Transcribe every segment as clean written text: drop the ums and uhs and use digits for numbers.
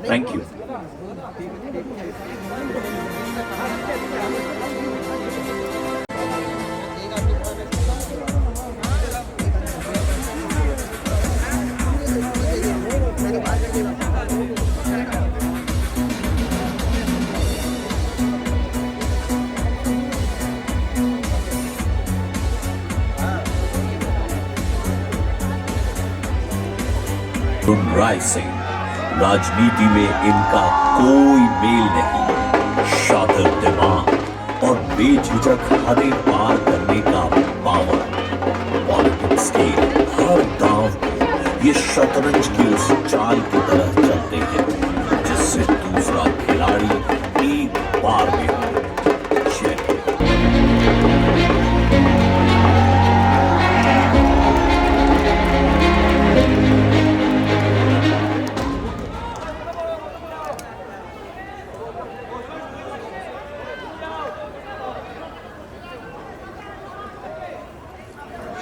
Thank you. Rai Singh, राजनीति में इनका कोई मेल नहीं। शातिर दिमाग और बेझिझक हदें पार करने का पावर। पॉलिटिक्स के हर दांव को ये शतरंज की उस चाल की तरह चलते हैं जिससे दूसरा खिलाड़ी एक बार में हो।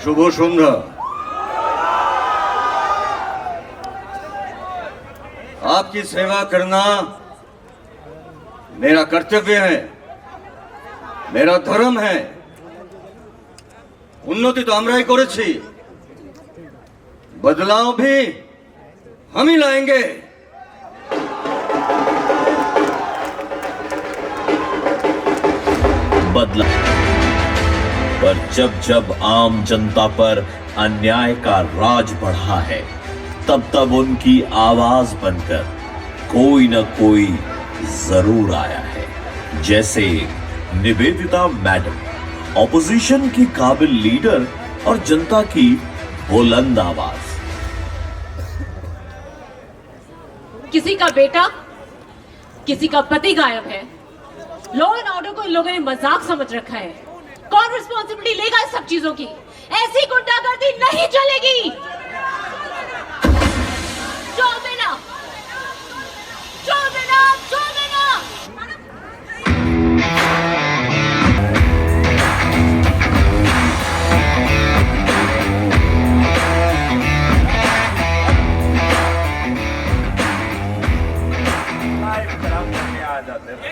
शुभ सन्ध्या। आपकी सेवा करना मेरा कर्तव्य है, मेरा धर्म है। उन्नति तो আমরাই করেছি, बदलाव भी हम ही लाएंगे। बदलाव पर जब जब आम जनता पर अन्याय का राज बढ़ा है, तब तब उनकी आवाज बनकर कोई न कोई जरूर आया है। जैसे निवेदिता मैडम, ऑपोजिशन की काबिल लीडर और जनता की बुलंद आवाज। किसी का बेटा, किसी का पति गायब है। लॉ एंड ऑर्डर को इन लोगों ने मजाक समझ रखा है। कौन रिस्पॉन्सिबिलिटी लेगा इस सब चीजों की? ऐसी गुंडागर्दी नहीं चलेगी। छोड़ देना, छोड़ देना, छोड़ देना।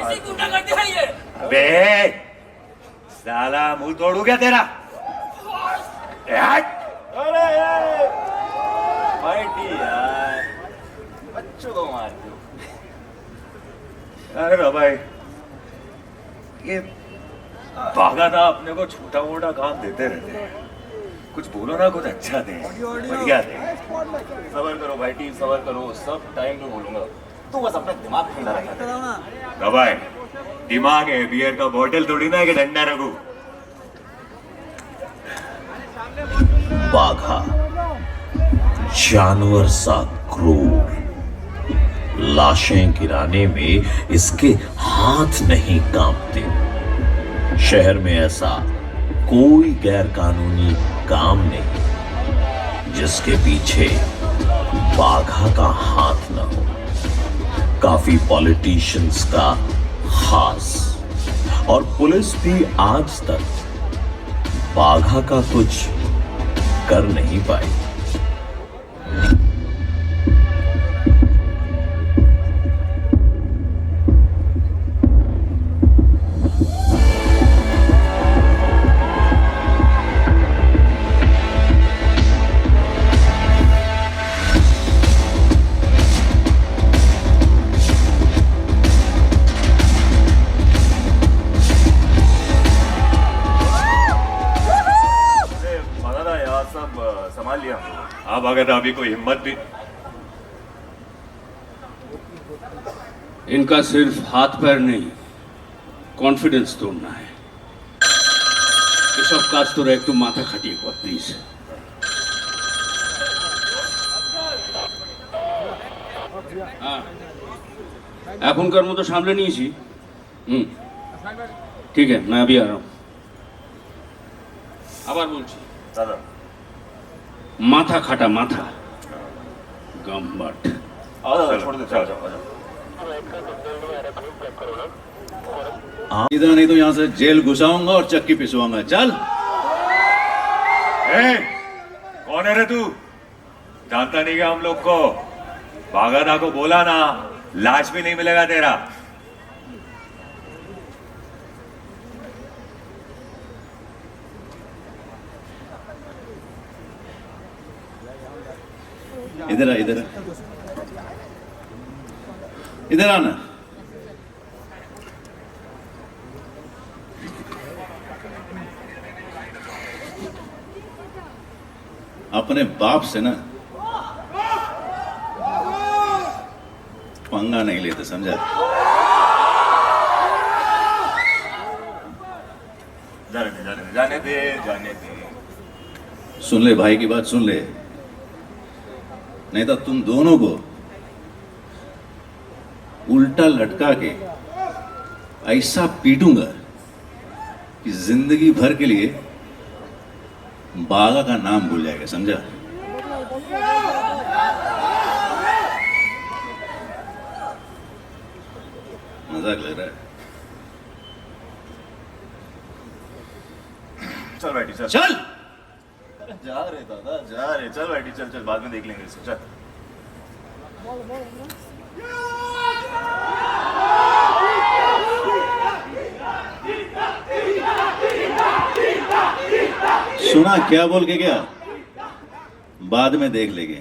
ऐसी गुंडागर्दी है ये। अबे साला मुंह तोड़ू क्या तेरा? अरे यार, बच्चों को मार दो। अरे भाई, ये भागा था अपने को छोटा मोटा काम देते रहते हैं। कुछ बोलो ना, कुछ अच्छा दे, बढ़िया दे। सबर करो भाई टीम, सबर करो। सब टाइम पे बोलूंगा, तू बस अपना दिमाग ठंडा रखा। दबाए दिमाग है, बियर का बोतल थोड़ी ना है कि डंडा रखू। बाघा जानवर सा क्रूर, लाशें गिराने में इसके हाथ नहीं कांपते। शहर में ऐसा कोई गैर कानूनी काम नहीं जिसके पीछे बाघा का हाथ न हो। काफी पॉलिटिशियंस का खास और पुलिस भी आज तक बाघा का कुछ कर नहीं पाई। संभाल लिया। अब अगर अभी कोई हिम्मत भी। इनका सिर्फ हाथ पैर नहीं, कॉन्फिडेंस तोड़ना है। এসব কাজ তোরা একটু মাথা খাটিয়ে কর প্লিজ। এখনকার মতো সামলে নিয়েছি। ঠিক আছে, मैं अभी आ रहा हूं। আবার বলছি दादा माथा खाटा, माथा गम्बट। छोड़ दे, जाओ जाओ जाओ। इधर नहीं तो यहाँ से जेल घुसाऊंगा और चक्की पिसवाऊंगा। चल। कौन है रे तू? जानता नहीं क्या हम लोग को? बागादा को बोला ना लाश भी नहीं मिलेगा तेरा। इधर आ, इधर आ, इधर आना। अपने बाप से ना पंगा नहीं लेते, समझा? जाने दे। सुन ले भाई की बात, सुन ले, नहीं तो तुम दोनों को उल्टा लटका के ऐसा पीटूंगा कि जिंदगी भर के लिए बागा का नाम भूल जाएगा, समझा? मजाक लग रहा है? चल बैठी चल। चल जा रहे दादा, जा रहे। चल बैठी, चल चल, बाद में देख लेंगे इसको। चल। सुना क्या बोल के गया? बाद में देख लेंगे,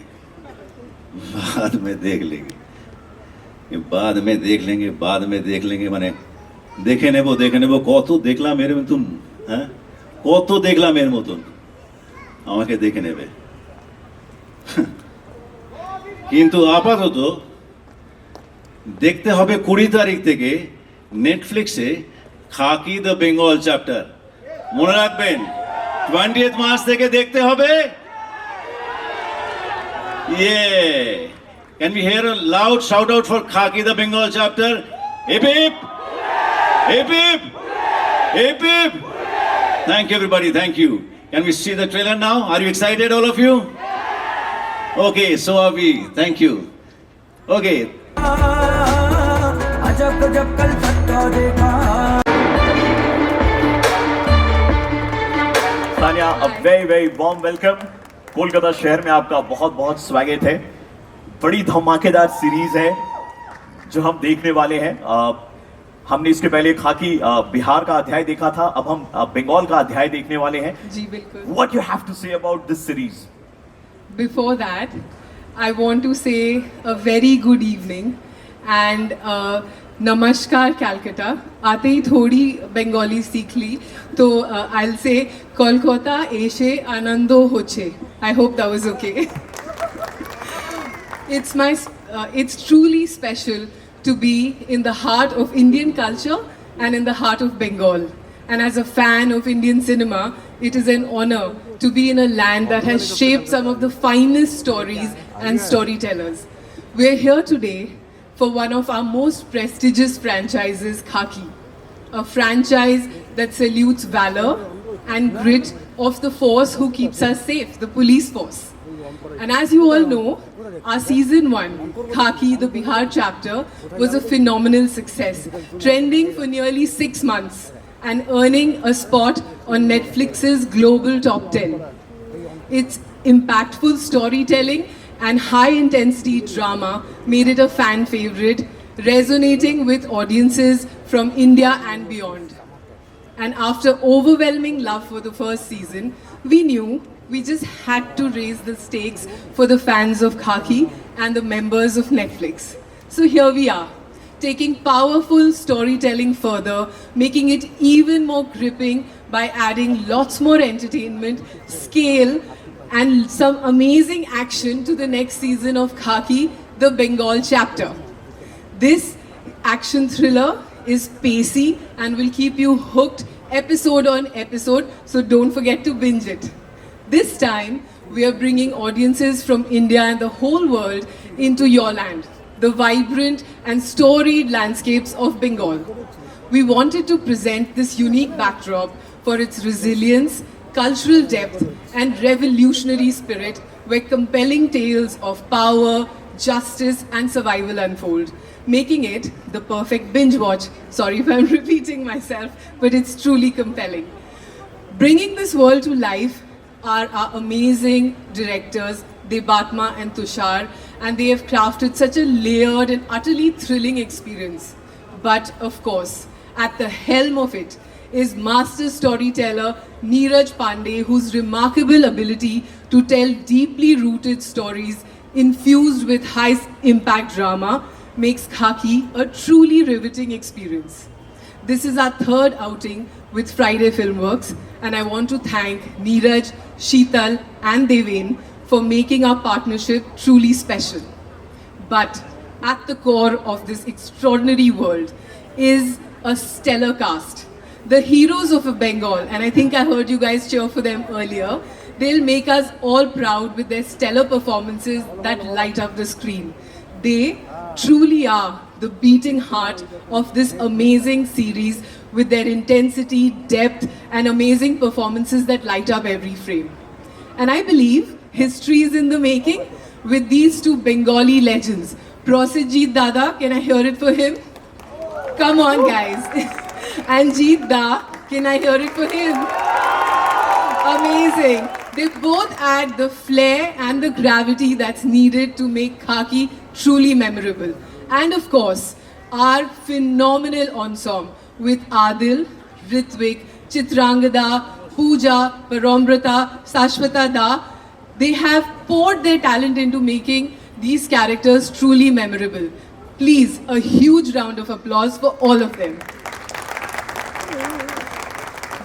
बाद में देख लेंगे, ये बाद में देख लेंगे, बाद में देख लेंगे माने देखे नेबो কত দেখলা মেরে মতন, হ্যাঁ কত দেখলা মেরে মতন আমাকে দেখে নেবে। কিন্তু আপাতত দেখতে হবে 20 তারিখ থেকে নেটফ্লিক্সে খাকি দ্য বেঙ্গল চ্যাপ্টার। মনে রাখবেন 20th মার্চ থেকে দেখতে হবে। Yeah. Can we hear a loud shout out for Khaki the Bengal chapter? Hip hip! Hip hip! Hip hip! Thank you everybody, thank you. Can we see the trailer now? Are you excited all of you? Okay, so are we. Thank you. Okay. Tania, a very very warm welcome. Kolkata शहर में आपका बहुत बहुत स्वागत है। बड़ी धमाकेदार series है जो हम देखने वाले हैं। हमने इसके पहले खाकी बिहार का अध्याय देखा था, अब हम बंगाल का अध्याय देखने वाले हैं। जी बिल्कुल। What you have to say about this series? Before that, I want to say a very good evening and नमस्कार Calcutta. आते ही थोड़ी बंगाली सीख ली तो I'll say कोलकाता एशे आनंदो होचे. I hope that was okay. It's truly special to be in the heart of Indian culture and in the heart of Bengal. And as a fan of Indian cinema, it is an honor to be in a land that has shaped some of the finest stories and storytellers. We're here today for one of our most prestigious franchises, Khaki. A franchise that salutes valor and grit of the force who keeps us safe, the police force. And as you all know, our season 1, Khaki, the Bihar chapter, was a phenomenal success, trending for nearly 6 months and earning a spot on Netflix's global top 10. Its impactful storytelling and high-intensity drama made it a fan favorite, resonating with audiences from India and beyond. And after overwhelming love for the first season, we knew we just had to raise the stakes for the fans of Khaki and the members of Netflix. So here we are, taking powerful storytelling further, making it even more gripping by adding lots more entertainment, scale, and some amazing action to the next season of Khaki, the Bengal chapter. This action thriller is pacey and will keep you hooked episode on episode, so don't forget to binge it. This time, we are bringing audiences from India and the whole world into your land, the vibrant and storied landscapes of Bengal. We wanted to present this unique backdrop for its resilience, cultural depth, and revolutionary spirit, where compelling tales of power, justice, and survival unfold, making it the perfect binge watch. Sorry if I'm repeating myself, but it's truly compelling. Bringing this world to life are our amazing directors, Debatma and Tushar, and they have crafted such a layered and utterly thrilling experience. But of course, at the helm of it is master storyteller Neeraj Pandey, whose remarkable ability to tell deeply rooted stories infused with high impact drama makes Khaki a truly riveting experience. This is our third outing with Friday Filmworks, and I want to thank Neeraj, Sheetal, and Deven for making our partnership truly special. But at the core of this extraordinary world is a stellar cast. The heroes of a Bengal, and I think I heard you guys cheer for them earlier, they'll make us all proud with their stellar performances that light up the screen. They truly are the beating heart of this amazing series with their intensity, depth, and amazing performances that light up every frame. And I believe history is in the making with these two Bengali legends. Prosenjit Dada, can I hear it for him? Come on, guys. And Jeet Da, can I hear it for him? Amazing. They both add the flair and the gravity that's needed to make Khaki truly memorable. And of course, our phenomenal ensemble with Adil, Ritvik, Chitrangada, Pooja, Parambrata, Sashwata Da. They have poured their talent into making these characters truly memorable. Please, a huge round of applause for all of them.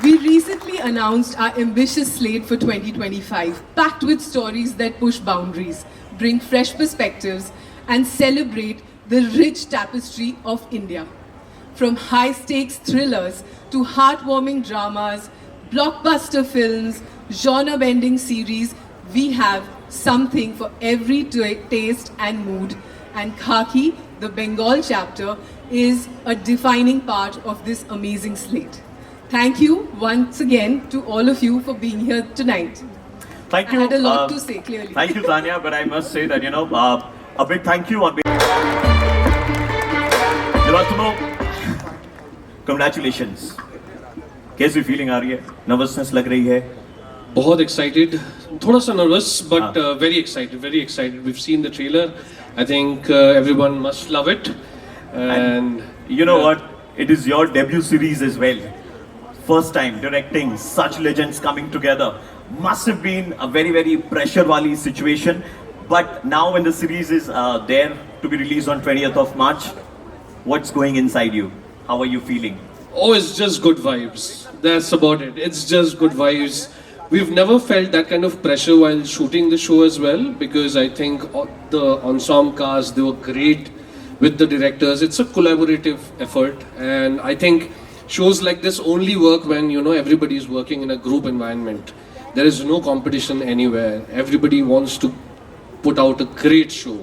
We recently announced our ambitious slate for 2025, packed with stories that push boundaries, bring fresh perspectives, and celebrate the rich tapestry of India. From high-stakes thrillers to heartwarming dramas, blockbuster films, genre-bending series, we have something for every taste and mood. And Khaki, the Bengal chapter, is a defining part of this amazing slate. Thank you once again to all of you for being here tonight. Thank you. I had a lot to say, clearly. Thank you, Tanya, but I must say that, a big thank you on behalf. Congratulations. कैसी feeling आ रही है? Nervousness लग रही है? बहुत excited, थोड़ा सा nervous but very excited. We've seen the trailer. I think everyone must love it. And you know what? It is your debut series as well. First time directing such legends coming together. Must have been a very, very pressure wali situation. But now when the series is there to be released on 20th of March, what's going inside you? How are you feeling? oh, it's just good vibes. That's about it. It's just good vibes. We've never felt that kind of pressure while shooting the show as well, because I think the ensemble cast, they were great with the directors. It's a collaborative effort, and I think shows like this only work when everybody is working in a group environment. There is no competition anywhere. Everybody wants to put out a great show.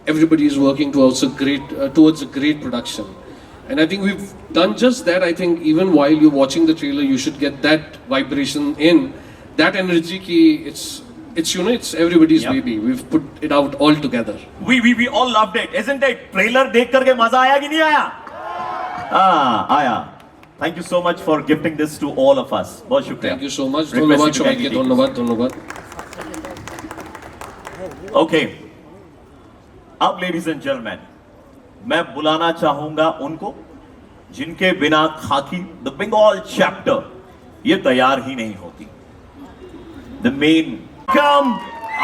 Everybody is working towards a great production. And I think we've done just that. I think even while you're watching the trailer, you should get that vibration in, that energy ki it's everybody's baby. We've put it out all together. We all loved it, isn't it? Trailer देख करके मजा आया कि नहीं आया? आया. Thank you so much for gifting this to all of us. बहुत शुक्रिया. Thank you so much. Requesting धन्यवाद to kindly take धन्यवाद. Okay. अब ladies and gentlemen, मैं बुलाना चाहूंगा उनको जिनके बिना खाकी द बंगाल चैप्टर ये तैयार ही नहीं होती. The main come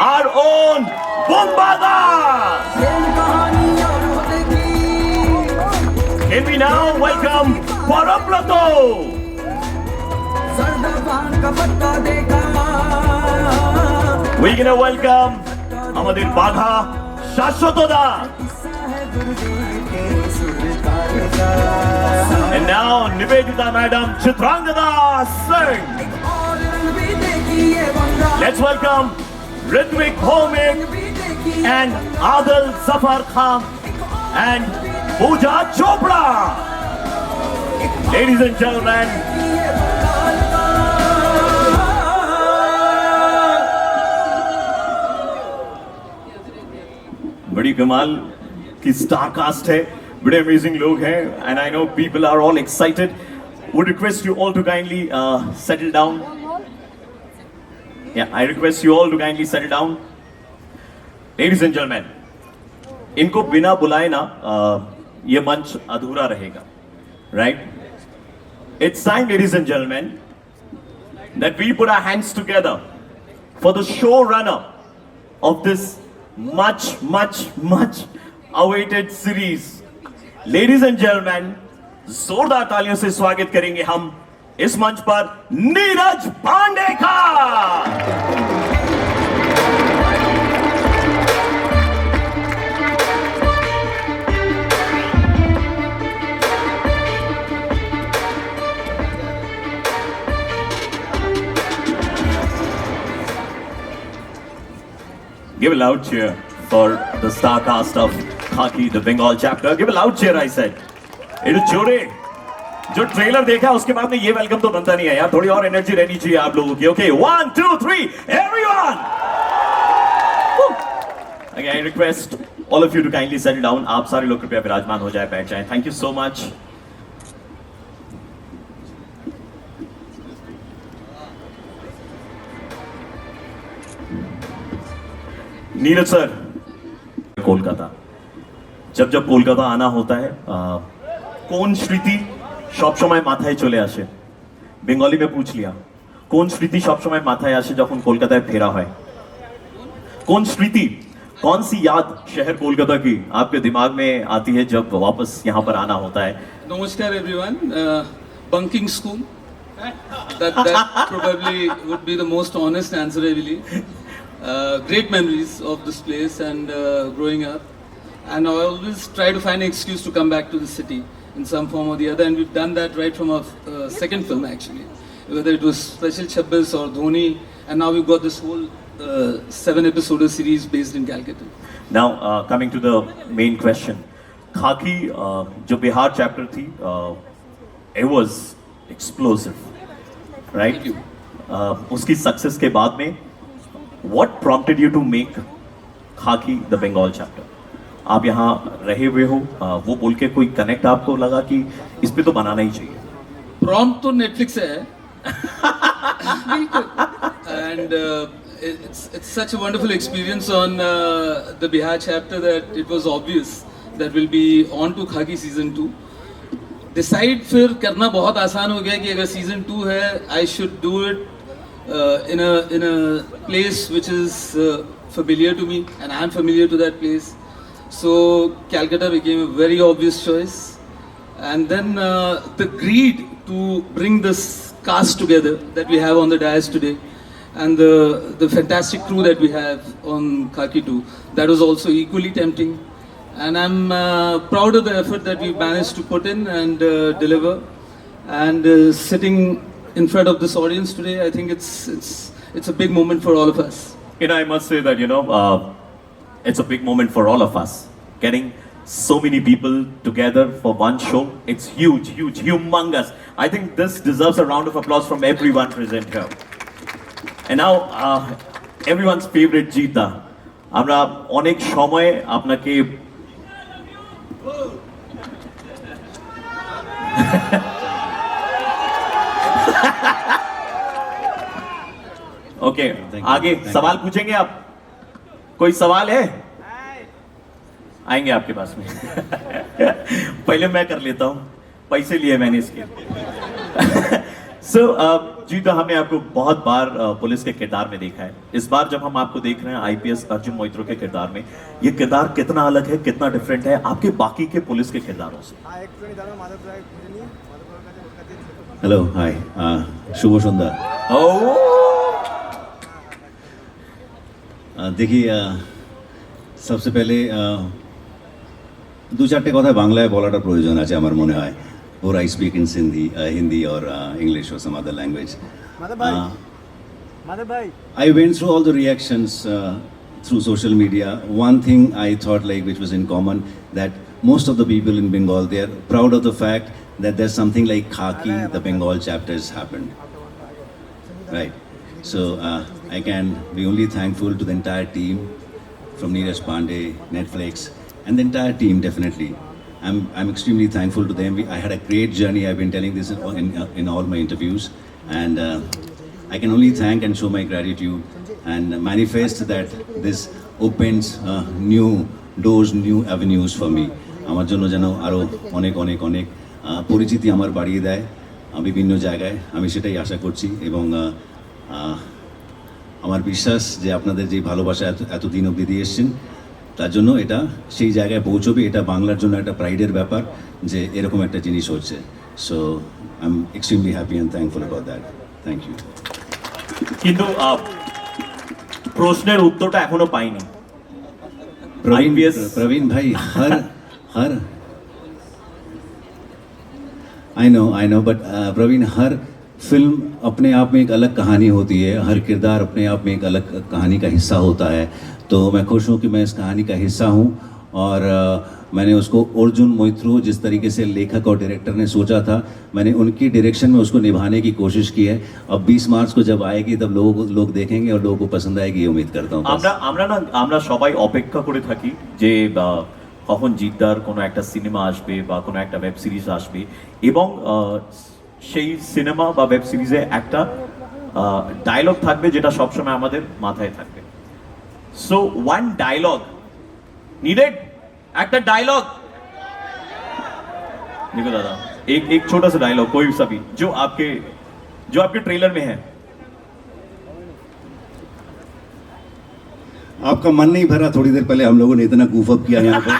our own Bombada. Can we now welcome Parambrato? We're gonna welcome Amadir Bagha Shashwatoda. And now Nivedita Madam Chitrangada Singh. Let's welcome Ritvik Bhomik and Adil Zafar Khan and Pooja Chopra. Ladies and gentlemen, बड़ी कमाल की star cast है, बड़े amazing लोग हैं, and I know people are all excited. Would request you all to kindly settle down. Yeah, I request you all to kindly settle down. Ladies and gentlemen, इनको बिना बुलाए ना ये मंच अधूरा रहेगा, right? It's time, ladies and gentlemen, that we put our hands together for the showrunner of this much awaited series. Ladies and gentlemen, जोरदार तालियों से स्वागत करेंगे हम इस मंच पर नीरज पांडे का। Give a loud cheer for the star cast of Khaki, the Bengal chapter. Give a loud cheer, I said. It is जोरे जो ट्रेलर देखा उसके बाद में ये वेलकम तो बनता नहीं है यार, थोड़ी और एनर्जी रहनी चाहिए आप लोगों की. Okay, 1 2 3 everyone. Okay, I request all of you to kindly settle down. आप सारे लोग कृपया विराजमान हो जाए, बैठ जाएं. Thank you so much. Neeraj sir, Kolkata, जब जब कोलकाता आना होता है কোন স্মৃতি সবসময় মাথায় চলে আসে? বেঙ্গলি में पूछ लिया, কোন স্মৃতি সবসময় মাথায় আসে যখন কলকাতায় ফেরা হয়? कौन स्मृति, कौन सी याद शहर कोलकाता की आपके दिमाग में आती है जब वापस यहाँ पर आना होता है? Namaskar everyone. Bunking school. That probably would be the most honest answer, I believe. Great memories of this place and growing up. And I always try to find an excuse to come back to the city in some form or the other. And we've done that right from our second film actually. Whether it was Special Chabbis or Dhoni. And now we've got this whole 7-episode series based in Calcutta. Now coming to the main question. Khaki जो Bihar chapter थी, it was explosive, right? Thank you. उसकी success के बाद में what prompted you to make Khaki the Bengal chapter? आप यहाँ रहे हुए हो, वो बोल के कोई कनेक्ट आपको लगा कि इस पे तो बनाना ही चाहिए? Prompt तो Netflix से है. And it's such a wonderful experience on the Bihar chapter that it was obvious that we'll be on to Khaki season 2. Decide फिर करना बहुत आसान हो गया कि अगर season 2 है, I should do it in a place which is familiar to me and I'm familiar to that place. So Calcutta became a very obvious choice, and then the greed to bring this cast together that we have on the dais today, and the fantastic crew that we have on Khaki 2, that was also equally tempting. And I'm proud of the effort that we've managed to put in and deliver. And sitting in front of this audience today, I think it's a big moment for all of us. You know, I must say that, you know, it's a big moment for all of us. Getting so many people together for one show, it's huge, humongous. I think this deserves a round of applause from everyone present here. And now, everyone's favorite Jeeta. আমরা অনেক সময় আপনাকে okay, आगे सवाल पूछेंगे आप? कोई सवाल है? आएंगे आपके पास में. पहले मैं कर लेता हूँ, पैसे लिए मैंने इसके. जीता, हमने आपको बहुत बार पुलिस के किरदार में देखा है. इस बार जब हम आपको देख रहे हैं आईपीएस अर्जुन मोइत्रो के किरदार में, ये किरदार कितना अलग है, कितना डिफरेंट है आपके बाकी के पुलिस के किरदारों से? हेलो, हाय, शुभ सन्ध्या. देखिए, सबसे पहले दो चारटे कथा बांग्लाয় বলাটা প্রয়োজন আছে আমার মনে হয়. Or I speak in Hindi or English or some other language. I went through all the reactions through social media. One thing I thought which was in common, that most of the people in Bengal, they are proud of the fact that there's something like Khaki, the Bengal chapter has happened. Right. So I can be only thankful to the entire team from Neeraj Pandey, Netflix, and the entire team definitely. I'm extremely thankful to them. I had a great journey. I've been telling this in all my interviews, and I can only thank and show my gratitude and manifest that this opens new doors, new avenues for me. আমার জন্য যেন আরও অনেক অনেক অনেক পরিচিতি আমার বাড়িয়ে দেয় বিভিন্ন জায়গায়, আমি সেটাই আশা করছি। এবং আমার বিশ্বাস যে আপনাদের যে ভালোবাসা এতদিন অবধি দিয়ে এসছেন, তার জন্য এটা সেই জায়গায় পৌঁছবে। এটা বাংলার জন্য একটা প্রাইডের ব্যাপার যে এরকম একটা জিনিস হচ্ছে। So I am extremely happy and thankful about that. Thank you. কিন্তু প্রশ্নের উত্তরটা এখনো পাইনি। प्रवीण भाई, हर आई नो बट प्रवीण, हर फिल्म अपने आप में एक अलग कहानी होती है, हर किरदार अपने आप में एक अलग कहानी का हिस्सा होता है। तो मैं खुश हूँ कि मैं इस कहानी का हिस्सा हूँ। और मैंने उसको अर्जुन मोइत्रो जिस तरीके से लेखक और डायरेक्टर ने सोचा था, मैंने उनकी डायरेक्शन में उसको निभाने की कोशिश की है। अब 20 मार्च को जब आएगी तब लोग देखेंगे और लोगों को पसंद आएगी, ये उम्मीद करता हूँ। আমরা সবাই অপেক্ষা করে থাকি যে কখন জিদ্দার কোনো একটা সিনেমা আসবে বা কোনো একটা ওয়েব সিরিজ আসবে, এবং সেই সিনেমা বা ওয়েব সিরিজে একটা ডায়লগ থাকবে যেটা সবসময় আমাদের মাথায় থাকবে। So one dialogue needed, actor dialogue. देखो दादा, एक छोटा सा डायलॉग कोई सा भी जो आपके ट्रेलर में है। आपका मन नहीं भरा? थोड़ी देर पहले हम लोगों ने इतना गूफ अप किया यहाँ पर।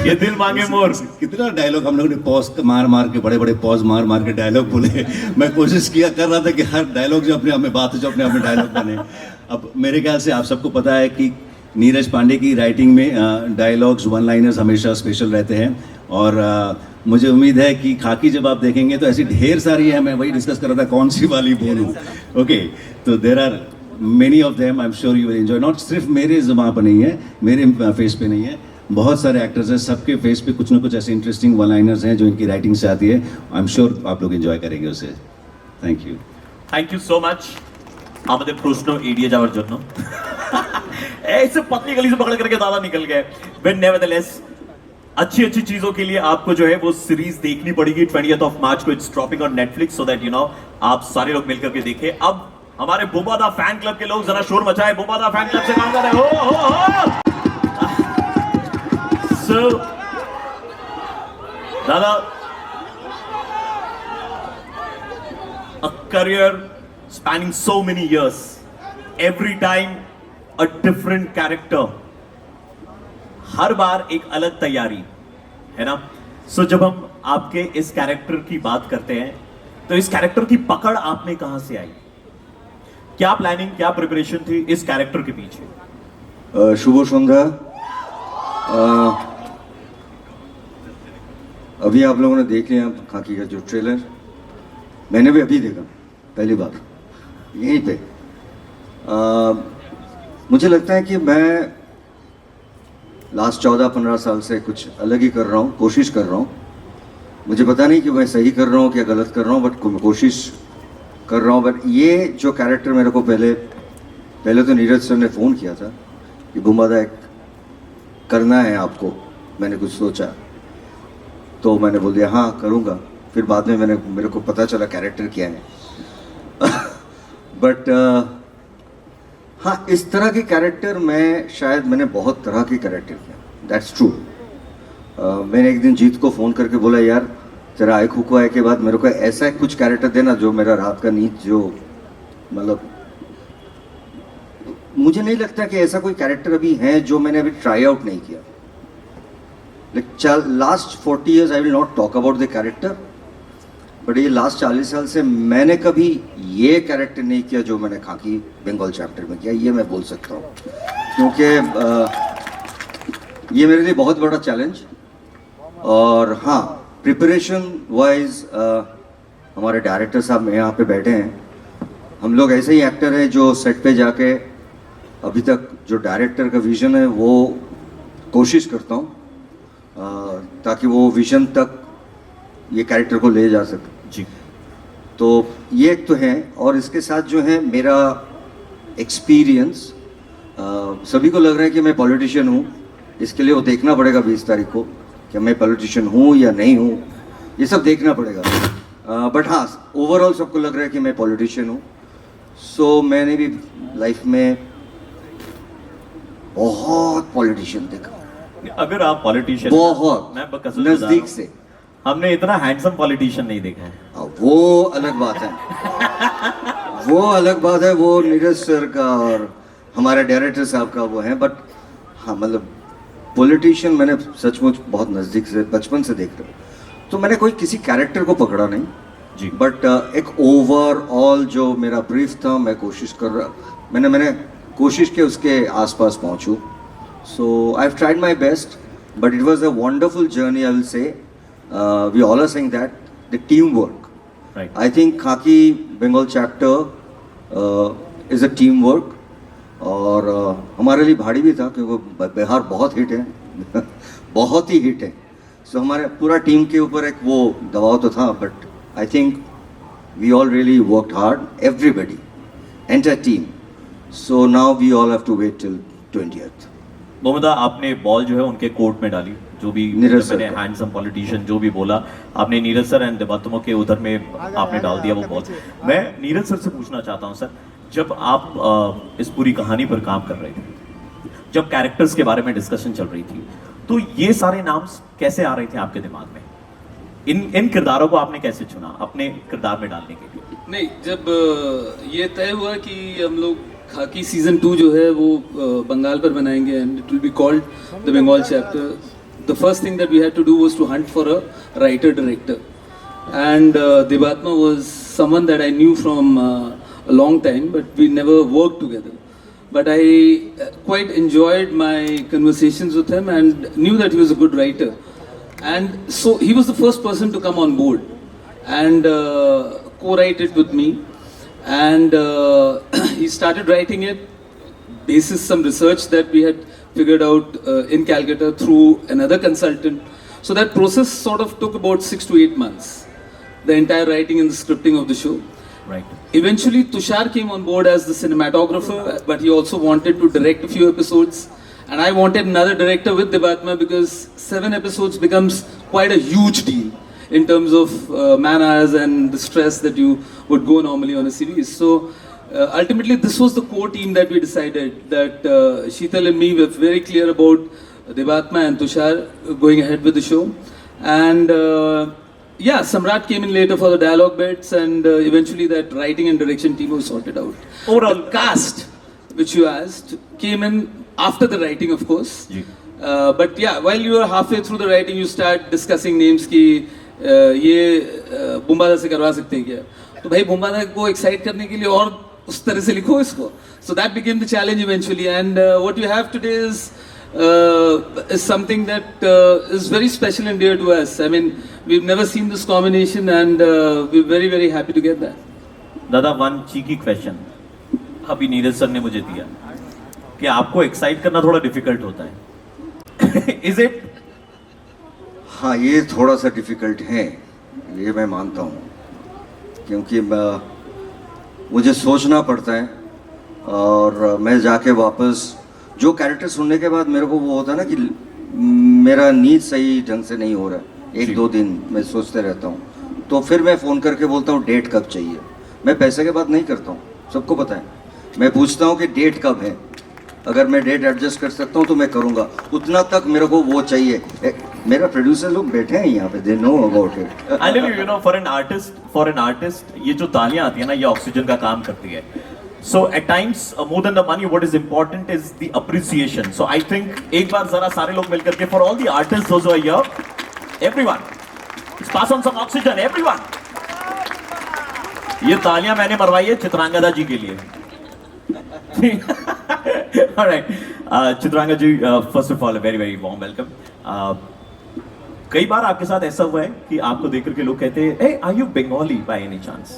ये दिल मांगे मोर, कितना डायलॉग हम लोगों ने पॉज मार के, बड़े बड़े पॉज मार के डायलॉग बोले। मैं कोशिश कर रहा था कि हर डायलॉग जो अपने आप में बात है, जो अपने आप में डायलॉग बने। अब मेरे ख्याल से आप सबको पता है कि नीरज पांडे की राइटिंग में डायलॉग्स, वन लाइनर्स हमेशा स्पेशल रहते हैं। और मुझे उम्मीद है कि खाकी जब आप देखेंगे तो ऐसी ढेर सारी है, मैं वही डिस्कस कर रहा था कौन सी वाली बोलूँ। ओके, तो there are many of them, I am sure you will enjoy. Not सिर्फ मेरे ज़बान पर नहीं है, मेरे फेस पे नहीं है, बहुत सारे एक्टर्स हैं, सबके फेस पे कुछ ना कुछ ऐसे इंटरेस्टिंग वन लाइनर्स हैं जो इनकी राइटिंग से आती है। आई एम श्योर आप लोग एंजॉय करेंगे उसे। थैंक यू सो मच আমাদের প্রশ্ন এড়িয়ে যাওয়ার জন্য। ऐसे पतली गली से पकड़ करके दादा निकल गए। बट नेवरदलेस अच्छी चीजों के लिए आपको जो है वो सीरीज देखनी पड़ेगी। 20th of March को it's dropping on Netflix, so that you know आप सारे लोग मिलकर के देखें। अब हमारे बुम्बादा फैन क्लब के लोग जरा शोर मचाए, बुम्बादा फैन क्लब से काम कर रहे हो। So, दादा, a career spanning so many years, every time a different character, हर बार एक अलग तैयारी है ना। सो जब हम आपके इस कैरेक्टर की बात करते हैं तो इस कैरेक्टर की पकड़ आप में कहां से आई? क्या प्लानिंग, क्या प्रिपरेशन थी इस कैरेक्टर के पीछे? शुभ संध्या। अभी आप लोगों ने देख लिया खाकी का जो ट्रेलर, मैंने भी अभी देखा पहली बार यहीं पे। मुझे लगता है कि मैं लास्ट 14-15 साल से कुछ अलग ही कर रहा हूँ, कोशिश कर रहा हूँ। मुझे पता नहीं कि मैं सही कर रहा हूँ क्या गलत कर रहा हूँ, बट कोशिश कर रहा हूँ। बट ये जो कैरेक्टर मेरे को पहले तो नीरज सर ने फ़ोन किया था कि बुम्बादा एक करना है आपको, मैंने कुछ सोचा तो मैंने बोल दिया हाँ करूँगा। फिर बाद में मेरे को पता चला कैरेक्टर क्या है। बट हाँ, इस तरह के कैरेक्टर मैंने बहुत तरह के कैरेक्टर किया, दैट्स ट्रू। मैंने एक दिन जीत को फ़ोन करके बोला यार तेरा आय खुको आय के बाद मेरे को ऐसा कुछ कैरेक्टर देना जो मेरा रात का नींद जो मतलब, मुझे नहीं लगता कि ऐसा कोई कैरेक्टर अभी है जो मैंने अभी ट्राई आउट नहीं किया। Last 40 years I will not talk about the character, but ये लास्ट 40 साल से मैंने कभी ये कैरेक्टर नहीं किया जो मैंने खाकी बंगाल चैप्टर में किया, ये मैं बोल सकता हूँ। क्योंकि ये मेरे लिए बहुत बड़ा चैलेंज। और हाँ, प्रिपरेशन वाइज हमारे डायरेक्टर साहब यहाँ पे बैठे हैं, हम लोग ऐसे ही एक्टर हैं जो सेट पे जाके अभी तक जो डायरेक्टर का विज़न है वो कोशिश करता हूँ ताकि वो विज़न तक ये कैरेक्टर को ले जा सके जी। तो ये एक तो है, और इसके साथ जो है मेरा एक्सपीरियंस, सभी को लग रहा है कि मैं पॉलिटिशियन हूँ, इसके लिए वो देखना पड़ेगा 20 तारीख को कि मैं पॉलिटिशियन हूँ या नहीं हूँ, ये सब देखना पड़ेगा। बट हाँ, ओवरऑल सबको लग रहा है कि मैं पॉलिटिशियन हूँ। सो मैंने भी लाइफ में बहुत पॉलिटिशियन देखा, अगर आप पॉलिटिशियन, बहुत मैं कसम से बता रहा नजदीक हूं, से। हमने इतना हैंडसम पॉलिटिशियन नहीं देखा है। वो अलग बात है, वो अलग बात है, वो नीरज सर का और हमारे डायरेक्टर साहब का वो है। बट हाँ, मतलब पॉलिटिशियन मैंने सचमुच बहुत नज़दीक से बचपन से देख रहा हूँ। तो मैंने कोई किसी कैरेक्टर को पकड़ा नहीं जी, बट एक ओवरऑल जो मेरा ब्रीफ था, मैं कोशिश कर रहा, मैंने कोशिश की उसके आसपास पहुँचूँ। So I have tried my best, but it was a wonderful journey, I will say. We all are saying that the team work, right, I think Khakee Bengal chapter is a team work. और हमारे लिए भारी भी था क्योंकि बिहार बहुत hit है बहुत ही हिट है। सो हमारे पूरा टीम के ऊपर एक वो दबाव तो था, but I think we all really worked hard, everybody, entire team. So now we all have to wait till 20th। मोहम्मदा, आपने बॉल जो है उनके कोर्ट में डाली, जो भी नीरज सर मैंने हैंडसम पॉलिटिशियन जो भी बोला आपने नीरज सर एंड देवात्मा के उधर में आपने डाल दिया वो बॉल। मैं नीरज सर से पूछना चाहता हूं सर, जब आप इस पूरी कहानी पर काम कर रहे थे, जब कैरेक्टर्स के बारे में डिस्कशन चल रही थी, तो ये सारे नाम कैसे आ रहे थे आपके दिमाग में? इन किरदारों को आपने कैसे चुना अपने किरदार में डालने के लिए? नहीं, जब ये तय हुआ कि हम लोग खाकी सीजन 2 जो है वो बंगाल पर बनाएंगे and it will be called the Bengal chapter, the first thing that we had to do was to hunt for a writer director. And Debatma was someone that I knew from a long time, but we never worked together. But I quite enjoyed my conversations with him and knew that he was a good writer. And so he was the first person to come on board and co-write it with me. And he started writing it basis some research that we had figured out in Calcutta through another consultant. So that process sort of took about 6 to 8 months, the entire writing and the scripting of the show. Right. Eventually, Tushar came on board as the cinematographer, but he also wanted to direct a few episodes. And I wanted another director with Devatma because 7 episodes becomes quite a huge deal in terms of man-hours and the stress that you would go normally on a series. So ultimately, this was the core team that we decided that Sheetal and me were very clear about Devatma and Tushar going ahead with the show. And yeah, Samrat came in later for the dialogue bits, and eventually that writing and direction team was sorted out. Overall, the cast, which you asked, came in after the writing, of course. But yeah, while you are halfway through the writing, you start discussing names कि ये बुम्बादा से करवा सकते हैं क्या? तो भाई बुम्बादा को excite करने के लिए और उस तरह से लिखो इसको. So that became the challenge eventually, and what you have today is something that is very special and dear to us. I mean, we've never seen this combination, and we're very, very happy to get that. दादा, one cheeky question अभी Neeraj sir ने मुझे दिया कि आपको excite करना थोड़ा difficult होता है। Is it? हाँ, ये थोड़ा सा डिफिकल्ट है, ये मैं मानता हूँ, क्योंकि मुझे सोचना पड़ता है और मैं जाके वापस जो कैरेक्टर सुनने के बाद मेरे को वो होता है ना कि मेरा नींद सही ढंग से नहीं हो रहा है, 1-2 दिन मैं सोचते रहता हूँ, तो फिर मैं फ़ोन करके बोलता हूँ डेट कब चाहिए। मैं पैसे के बात नहीं करता हूँ, सबको पता है, मैं पूछता हूँ कि डेट कब है, अगर मैं डेट एडजस्ट कर सकता हूँ तो मैं करूँगा, उतना तक मेरे को वो चाहिए। मेरा प्रोड्यूसर लोग बैठे हैं यहाँ पे, they know about it. I tell you, you know, for an artist, ये जो तालियां आती है ना, ये ऑक्सीजन का काम करती है। So at times, more than the money, what is important is the appreciation. So I think एक बार जरा सारे लोग मिलकर के for all the artists those who are here, everyone, let's pass on some oxygen, everyone. ये तालियां मैंने मरवाई है चित्रांगदा जी के लिए। All right, Chitrangada ji, first of all, a very very warm welcome. कई बार आपके साथ ऐसा हुआ है कि आपको देख करके लोग कहते हैं, hey, are you Bengali by any chance?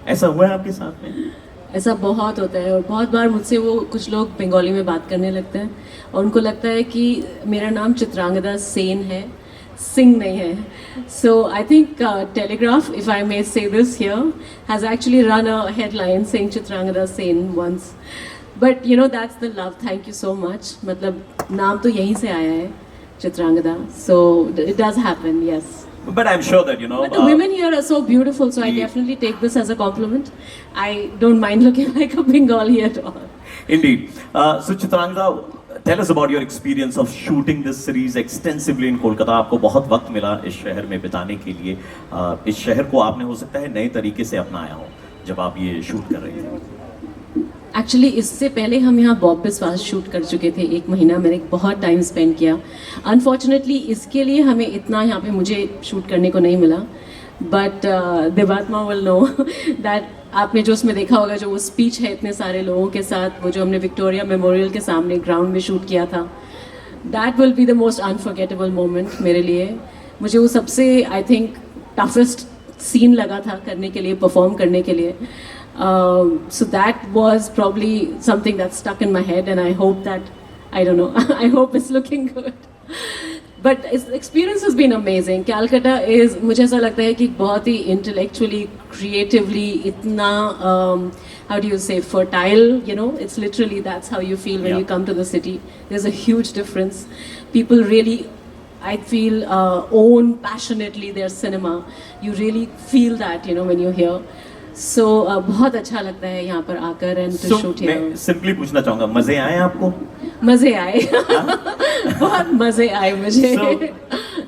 ऐसा हुआ है आपके साथ में? ऐसा बहुत होता है और बहुत बार मुझसे वो कुछ लोग बंगाली में बात करने लगते हैं और उनको लगता है कि मेरा नाम चित्रांगदा सेन है, सिंह नहीं है। So I think Telegraph, if I may say this here, has actually run a headline saying Chitrangda Sen once, but you know that's the love, thank you so much. मतलब नाम तो यहीं से आया है, Chitrangada, so it does happen, yes. But I'm sure that, you know, but the women here are so beautiful, so I definitely take this as a compliment. I don't mind looking like a Bengali at all. Indeed. So Chitrangada, Tell us about your experience of shooting this series extensively in Kolkata. आपको बहुत वक्त मिला इस शहर में बिताने के लिए. इस शहर को आपने हो सकता है नए तरीके से अपनाया हो जब आप ये शूट कर रहे थे. एक्चुअली इससे पहले हम यहाँ बॉब बिस्वास शूट कर चुके थे. 1 महीना मैंने बहुत टाइम स्पेंड किया. अनफॉर्चुनेटली इसके लिए हमें इतना यहाँ पे मुझे शूट करने को नहीं मिला. बट देवात्मा विल नो दैट आपने जो उसमें देखा होगा, जो वो स्पीच है इतने सारे लोगों के साथ, वो जो हमने विक्टोरिया मेमोरियल के सामने ग्राउंड में शूट किया था, that will be the most unforgettable moment मेरे लिए. मुझे वो सबसे आई थिंक टफेस्ट सीन लगा था करने के लिए, परफॉर्म करने के लिए. So that was probably something that stuck in my head, and I hope that, I don't know, I hope it's looking good. But its experience has been amazing. Calcutta is, मुझे ऐसा लगता है कि बहुत ही intellectually, creatively, इतना how do you say, fertile, you know, it's literally that's how you feel when you come to the city. There's a huge difference. People really, I feel, own passionately their cinema. You really feel that, you know, when you're here. So बहुत अच्छा लगता है यहाँ पर आकर and to shoot here. मैं simply पूछना चाहूँगा, मजे आए आपको? मजे आए. बहुत मजे आए मुझे.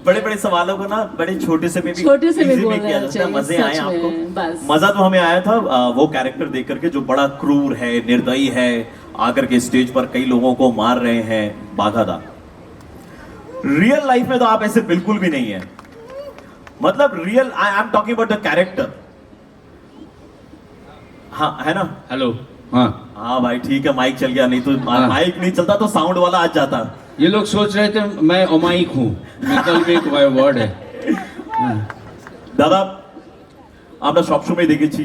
बड़े-बड़े सवालों को ना बड़े छोटे से में भी बोल किया जाता है. मजे आए आपको? मजा तो हमें आया था वो कैरेक्टर देख करके जो बड़ा क्रूर है, निर्दयी है, आकर के स्टेज पर कई लोगों को मार रहे हैं, बाघादा. रियल लाइफ में तो आप ऐसे बिल्कुल भी नहीं है. मतलब real, I am talking about the character. हाँ है ना. हेलो. हाँ हाँ भाई ठीक है, माइक चल गया. नहीं तो माइक नहीं चलता तो साउंड वाला आ जाता. ये लोग सोच रहे थे मैं अमायिक हूँ. विकल्प एक वर्ड है. दादा আমরা সবসময় দেখেছি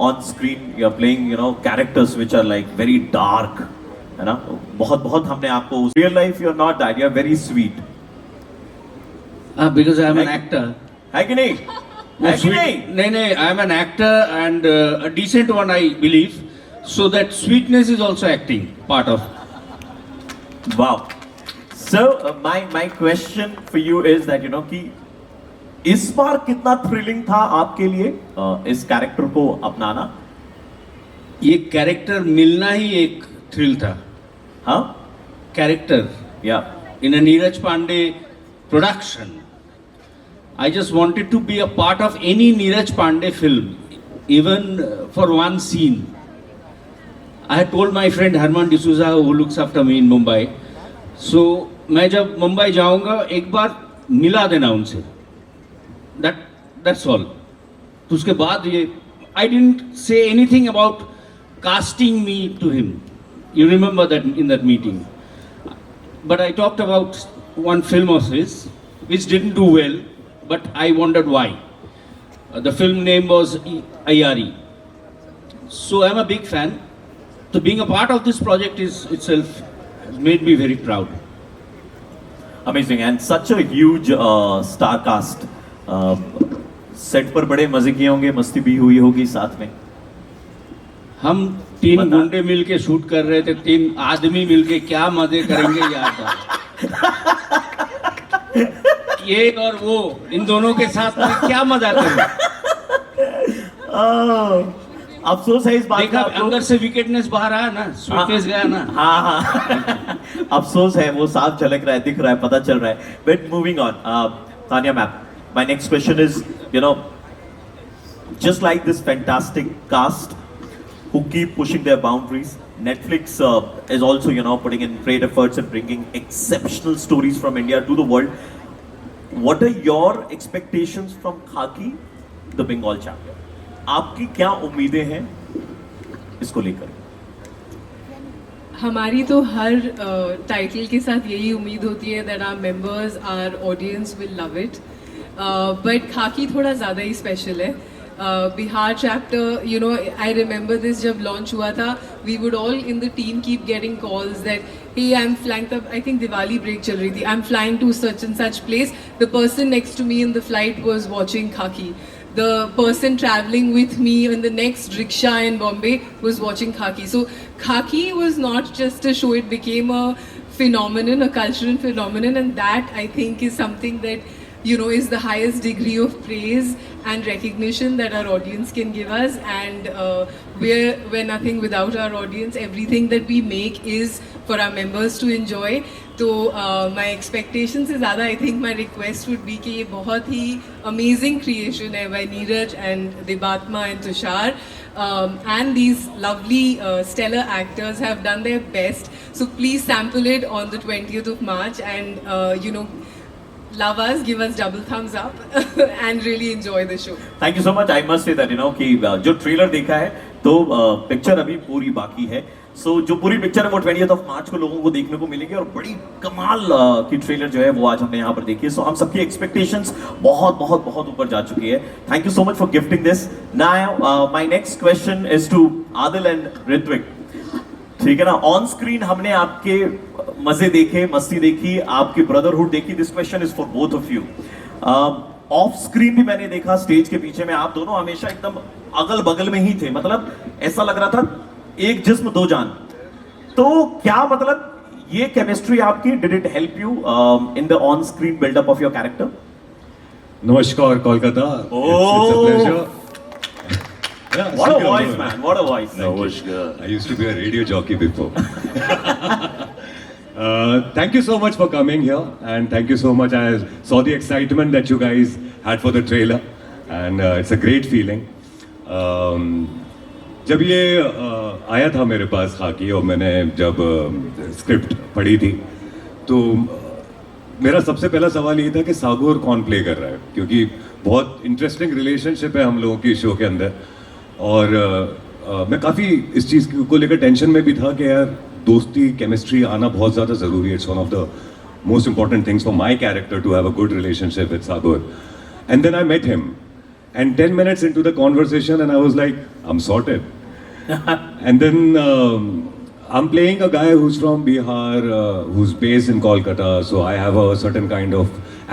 on screen you are playing you know characters which are like very dark, है ना. बहुत बहुत हमने आपको real life you are not that, you are very sweet. Because I am an actor. है कि नहीं? नहीं, I am an actor and a decent one, I believe. So that sweetness is also acting part of. Wow. So my question for you is that you know कि इस बार कितना thrilling था आपके लिए इस कैरेक्टर को अपनाना? ये कैरेक्टर मिलना ही एक थ्रिल था. हाँ, कैरेक्टर या in a Neeraj Pandey production. I just wanted to be a part of any Neeraj Pandey film, even for one scene. I had told my friend Herman D'Souza, who looks after me in Mumbai, so मैं जब मुंबई जाऊंगा एक बार मिला देना उनसे. That's all. तो उसके बाद ये I didn't say anything about casting me to him. You remember that in that meeting. But I talked about one film of his which didn't do well. But I wondered why. The film name was Ayari. So I'm a big fan. So being a part of this project is itself made me very proud. Amazing, and such a huge star cast. Set पर बड़े मजे किए होंगे, मस्ती भी हुई होगी साथ में. हम 3 गुंडे मिलके शूट कर रहे थे. 3 आदमी मिलके क्या मजे करेंगे यार. ये और वो इन दोनों के साथ में क्या मजा करूं. अफसोस है इस बात का. अंदर से विकेटनेस बाहर आया ना, स्वीटनेस गया ना. हाँ. अफसोस है, वो साफ झलक रहा है, दिख रहा है, पता चल रहा है. But moving on, Tania ma'am, my next question is you know just like this fantastic cast who keep pushing their boundaries, Netflix is also you know putting in great efforts and bringing exceptional stories from India to the world. What are your expectations from Khaki, the Bengal chapter? आपकी क्या उम्मीदें हैं इसको लेकर? हमारी तो हर title के साथ यही उम्मीद होती है that our members, our audience will love it. But खाकी थोड़ा ज़्यादा ही स्पेशल है. Bihar chapter, you know, I remember this जब launch हुआ था, we would all in the team keep getting calls that, hey, I'm flying तब I think Diwali break चल रही थी, I'm flying to such and such place. The person next to me in the flight was watching Khaki. The person traveling with me in the next rickshaw in Bombay was watching Khaki. So Khaki was not just a show; it became a phenomenon, a cultural phenomenon, and that I think is something that you know is the highest degree of praise and recognition that our audience can give us, and we're nothing without our audience. Everything that we make is for our members to enjoy. तो my expectations से ज़्यादा I think my request would be कि ये बहुत ही amazing creation है by Neeraj and Debatma and Tushar, and these lovely stellar actors have done their best. So please sample it on the 20th of March, and you know, love us, give us double thumbs up and really enjoy the show. Thank you so much. I must say that कि जो trailer देखा है तो picture अभी पूरी बाकी है. सो जो पूरी पिक्चर है वो 20th ऑफ मार्च को लोगों को देखने को मिलेगी, और बड़ी कमाल की ट्रेलर जो है वो आज हमने यहाँ पर देखी है. सो हम सबकी एक्सपेक्टेशंस बहुत बहुत बहुत ऊपर जा चुकी है. Thank you so much for gifting this. Now my next question is to Adil and Ritwik. ठीक है ना, ऑन स्क्रीन हमने आपके मजे देखे, मस्ती देखी, आपकी ब्रदरहुड देखी. This question is for both of you. Of screen भी मैंने देखा, स्टेज के पीछे में आप दोनों हमेशा एकदम अगल बगल में ही थे. मतलब ऐसा लग रहा था एक जिस्म दो जान. तो क्या मतलब ये केमिस्ट्री आपकी, did it help you in the on screen buildup of your character? नमस्कार Kolkata. It's a pleasure. Yeah, What a voice, man. What a voice. Namaskar. I used to be a radio jockey before. Thank you so much for coming here, and thank you so much. I saw the excitement that you guys had for the trailer, and it's a great feeling. जब ये आया था मेरे पास खाकी, और मैंने जब script पढ़ी थी, तो मेरा सबसे पहला सवाल ये था कि सागोर कौन प्ले कर रहा है, क्योंकि बहुत इंटरेस्टिंग रिलेशनशिप है हम लोगों की शो के अंदर. और मैं काफ़ी इस चीज़ को लेकर टेंशन में भी था कि यार दोस्ती, केमिस्ट्री आना बहुत ज़्यादा ज़रूरी है. It's one of the most important things for my character to have a good relationship with Sagor. And then I met him, and 10 minutes into the conversation, and I was like, I'm sorted. And then I'm playing a guy who's from Bihar, who's based in Kolkata, so I have a certain kind of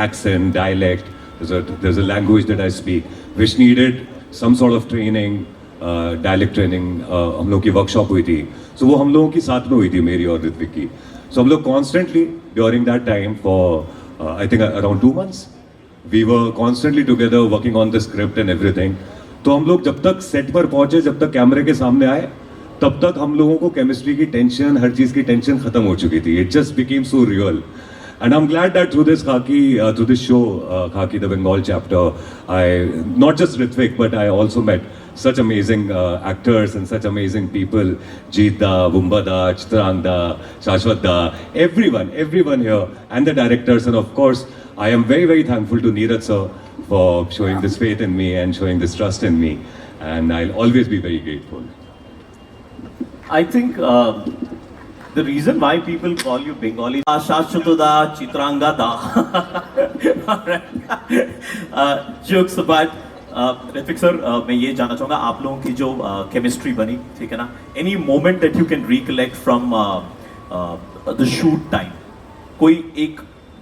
accent, dialect. There's a language that I speak, which needed some sort of training, dialect training. हम लोग की workshop हुई थी, so वो हम लोगों की साथ में हुई थी, मेरी और ऋत्विक की. So हम लोग constantly during that time for I think around 2 months. We were constantly together working on the script and everything. तो हम लोग जब तक सेट पर पहुंचे, जब तक कैमरे के सामने आए, तब तक हम लोगों को केमिस्ट्री की टेंशन, हर चीज़ की टेंशन खत्म हो चुकी थी. It just became so real. And I'm glad that through this through this show, Khaki the Bengal chapter, not just Ritwik, but I also met such amazing actors and such amazing people. Jeeta, Bumbada, Chitrangda, Shashwatda, everyone here, and the directors, and of course, I am very, very thankful to Neeraj sir for showing this faith in me and showing this trust in me, and I'll always be very grateful. I think the reason why people call you Bengali, Shashwatda, Chitrangada, jokes apart, Ritwik sir, मैं ये जानना चाहूँगा आप लोगों की जो chemistry बनी, ठीक है ना, any moment that you can recollect from the shoot time, कोई एक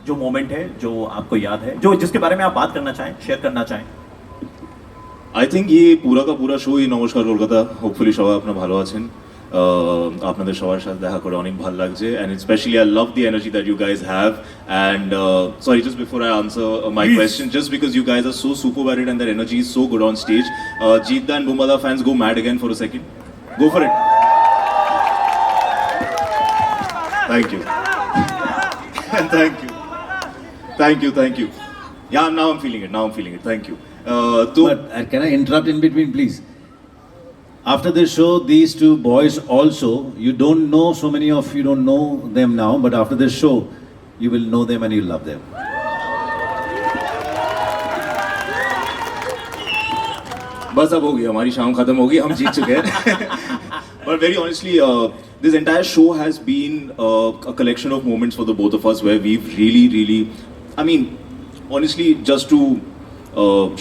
जो मोमेंट है जो आपको याद है, जो जिसके बारे में आप बात करना चाहें, शेयर करना चाहें? आई थिंक ये पूरा का पूरा शो ही নমস্কার কলকাতা, হোপফুলি সবাই আপনারা ভালো আছেন, আপনাদের সবার সাথে দেখা করে অনেক ভালো লাগছে, and especially I love the energy that you guys have, and sorry, just before I answer my question, just because you guys are so super at it and their energy is so good on stage, Jeeta and Bumbada fans, go mad again for a second, go for it. Thank you. Thank you. Yeah, now I'm feeling it. Thank you. But can I interrupt in between, please? After this show, these two boys also, you don't know, so many of you don't know them now, but after this show, you will know them and you'll love them. बस अब हो गई, हमारी शाम खत्म होगी, हम जीत चुके हैं. But very honestly, this entire show has been a collection of moments for the both of us where we've really, I mean, honestly, just to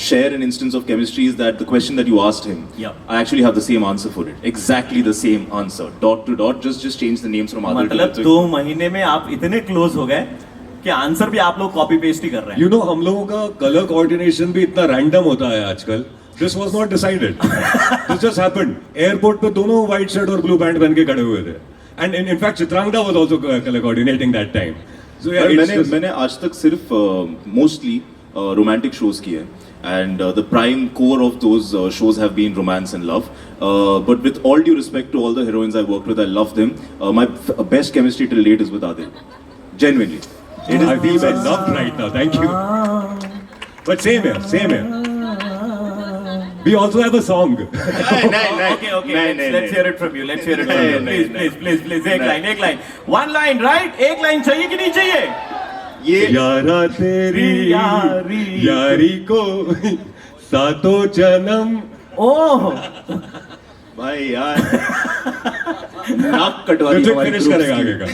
share an instance of chemistry is that the question that you asked him, I actually have the same answer for it. Exactly the same answer. Dot to dot, just change the names from other. मतलब 2 महीने में आप इतने close हो गए कि answer भी आप लोग कॉपी पेस्ट ही कर रहे हैं. You know, हम लोगों का कलर कोऑर्डिनेशन भी इतना रैंडम होता है आजकल. This was not decided. This just happened. Airport पे दोनों white shirt और blue pant पहन के खड़े हुए थे. And in fact, Chitrangda was also color coordinating that time. So yeah, मैंने आज तक सिर्फ mostly romantic shows किए हैं, and the prime core of those shows have been romance and love. But with all due respect to all the heroines I worked with, I love them. My best chemistry till date is with Adil. Genuinely. I feel very loved right now. Thank you. But same here, same here. We also have a song. Okay. Let's hear it from you. Let's hear it from you. Please. एक line. One line, right? एक line चाहिए कि नहीं चाहिए? यारा तेरी यारी को सातों जन्म. ओह भाई यार नाक कटवा दी हमारी फिनिश करेगा आगे का.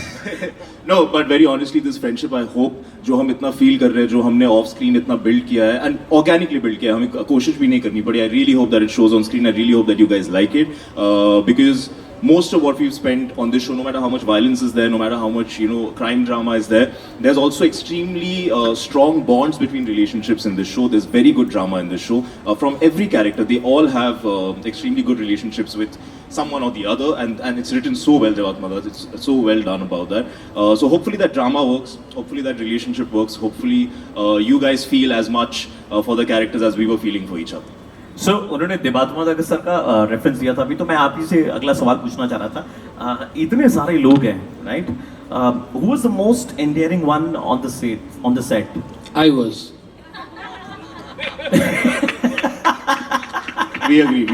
No, but very honestly, this friendship, I hope, जो हम इतना feel कर रहे हैं, जो हमने off screen इतना build किया है, and organically build किया है, हमें कोशिश भी नहीं करनी पड़ी. I really hope that it shows on screen. I really hope that you guys like it, because most of what we've spent on this show, no matter how much violence is there, no matter how much crime drama is there, there's also extremely strong bonds between relationships in this show. There's very good drama in this show. From every character, they all have extremely good relationships with someone or the other, and it's written so well, Jawad Madad. It's so well done about that. So hopefully that drama works. Hopefully that relationship works. Hopefully you guys feel as much for the characters as we were feeling for each other. So उन्होंने देवात Madhav sir का reference दिया था अभी, तो मैं आप ही से अगला सवाल पूछना चाह रहा था. इतने सारे लोग हैं, right? Who was the most endearing one on the set? I was. We agree.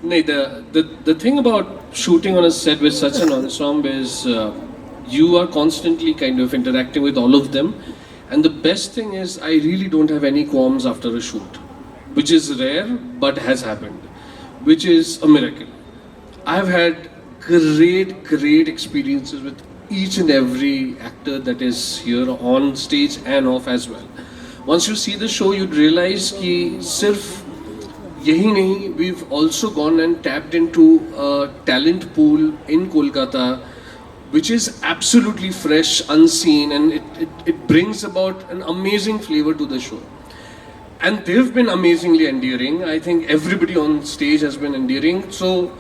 No, the thing about shooting on a set with such an ensemble is you are constantly kind of interacting with all of them, and the best thing is I really don't have any qualms after a shoot, which is rare but has happened, which is a miracle. I've had great experiences with each and every actor that is here on stage and off as well. Once you see the show, you'd realize कि सिर्फ यही नहीं, we've also gone and tapped into a talent pool in Kolkata, which is absolutely fresh, unseen, and it brings about an amazing flavor to the show. And they've been amazingly endearing. I think everybody on stage has been endearing. So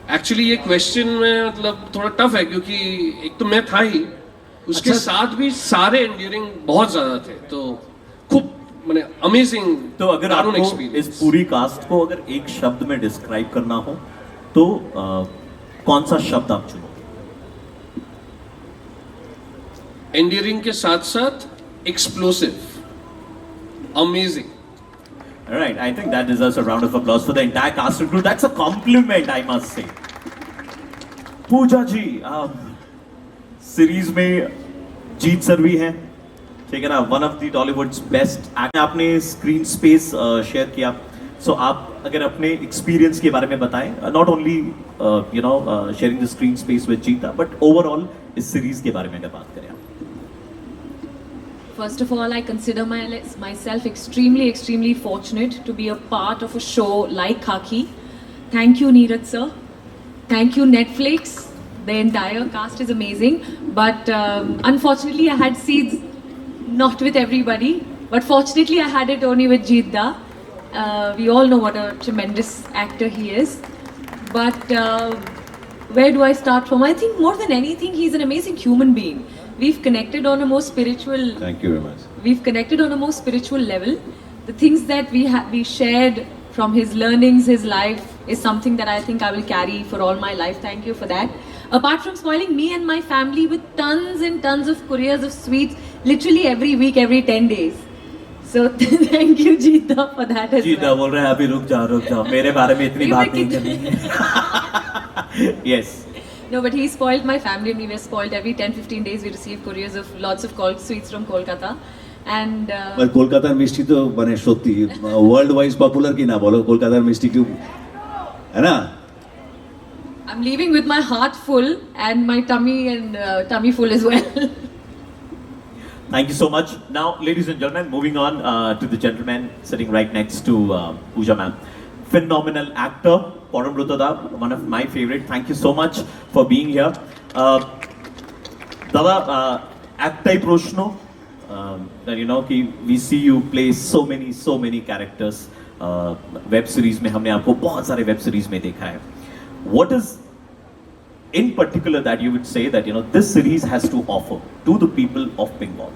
actually ये question में मतलब थोड़ा tough है, क्योंकि एक तो मैं था ही, उसके साथ भी सारे endearing बहुत ज़्यादा थे, तो खूब मैंने amazing. तो अगर आपको इस पूरी कास्ट को अगर एक शब्द में डिस्क्राइब करना हो, तो कौन सा शब्द आप चुनो? Endearing के साथ साथ explosive, amazing. All right, I think that deserves a round of applause for the entire cast and crew. That's a compliment, I must say. Puja ji, series में जीत सर भी हैं, ठीक है ना, one of the Tollywood's best actor. आपने screen space share किया, सो आप अगर अपने एक्सपीरियंस के बारे में बताएं, not only sharing the screen space with जीता, बट ओवरऑल इस सीरीज के बारे में अगर बात करें. First of all, I consider myself extremely fortunate to be a part of a show like Khaki. Thank you, Neeraj sir. Thank you, Netflix. The entire cast is amazing. But unfortunately, I had seats not with everybody. But fortunately, I had it only with Jeetda. We all know what a tremendous actor he is. But where do I start from? I think more than anything, he's an amazing human being. We've connected on a more spiritual. Thank you very much. We've connected on a more spiritual level. The things that we shared from his learnings, his life, is something that I think I will carry for all my life. Thank you for that. Apart from spoiling me and my family with tons and tons of couriers of sweets, literally every week, every 10 days. So thank you, Jeetda, for that as Jeetda well. बोल रहे हैं अभी रुक जाओ, मेरे बारे में इतनी बात नहीं करनी. Yes. No, but he spoiled my family and we were spoiled. Every 10-15 days we receive couriers of lots of sweets from Kolkata. And কলকাতার মিষ্টি তো মানে সত্যি ওয়ার্ল্ড ওয়াইজ পপুলার কি না বলো, কলকাতার মিষ্টি কি है ना? I'm leaving with my heart full and my tummy full as well. Thank you so much. Now, ladies and gentlemen, moving on to the gentleman sitting right next to Pooja ma'am. Phenomenal actor, Paramruta da, one of my favorite. Thank you so much for being here. Dada, actai proshno, that we see you play so many characters. Web series में हमने आपको बहुत सारे web series में देखा है. What is in particular that you would say that this series has to offer to the people of Bengal?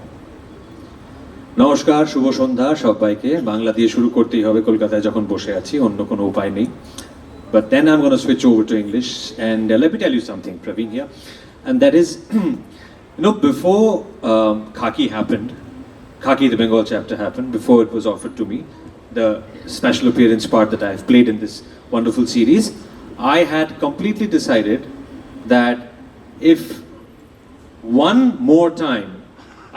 নমস্কার, শুভ সন্ধ্যা সবাইকে। বাংলা দিয়ে শুরু করতেই হবে, কলকাতায় যখন বসে আছি, অন্য কোনো উপায় নেই। But then I'm going to switch over to English, and let me tell you something, Praveen here, and that is, before Khaki happened, Khaki the Bengal chapter happened, before it was offered to me, the special appearance part that I've played in this wonderful series, I had completely decided that if one more time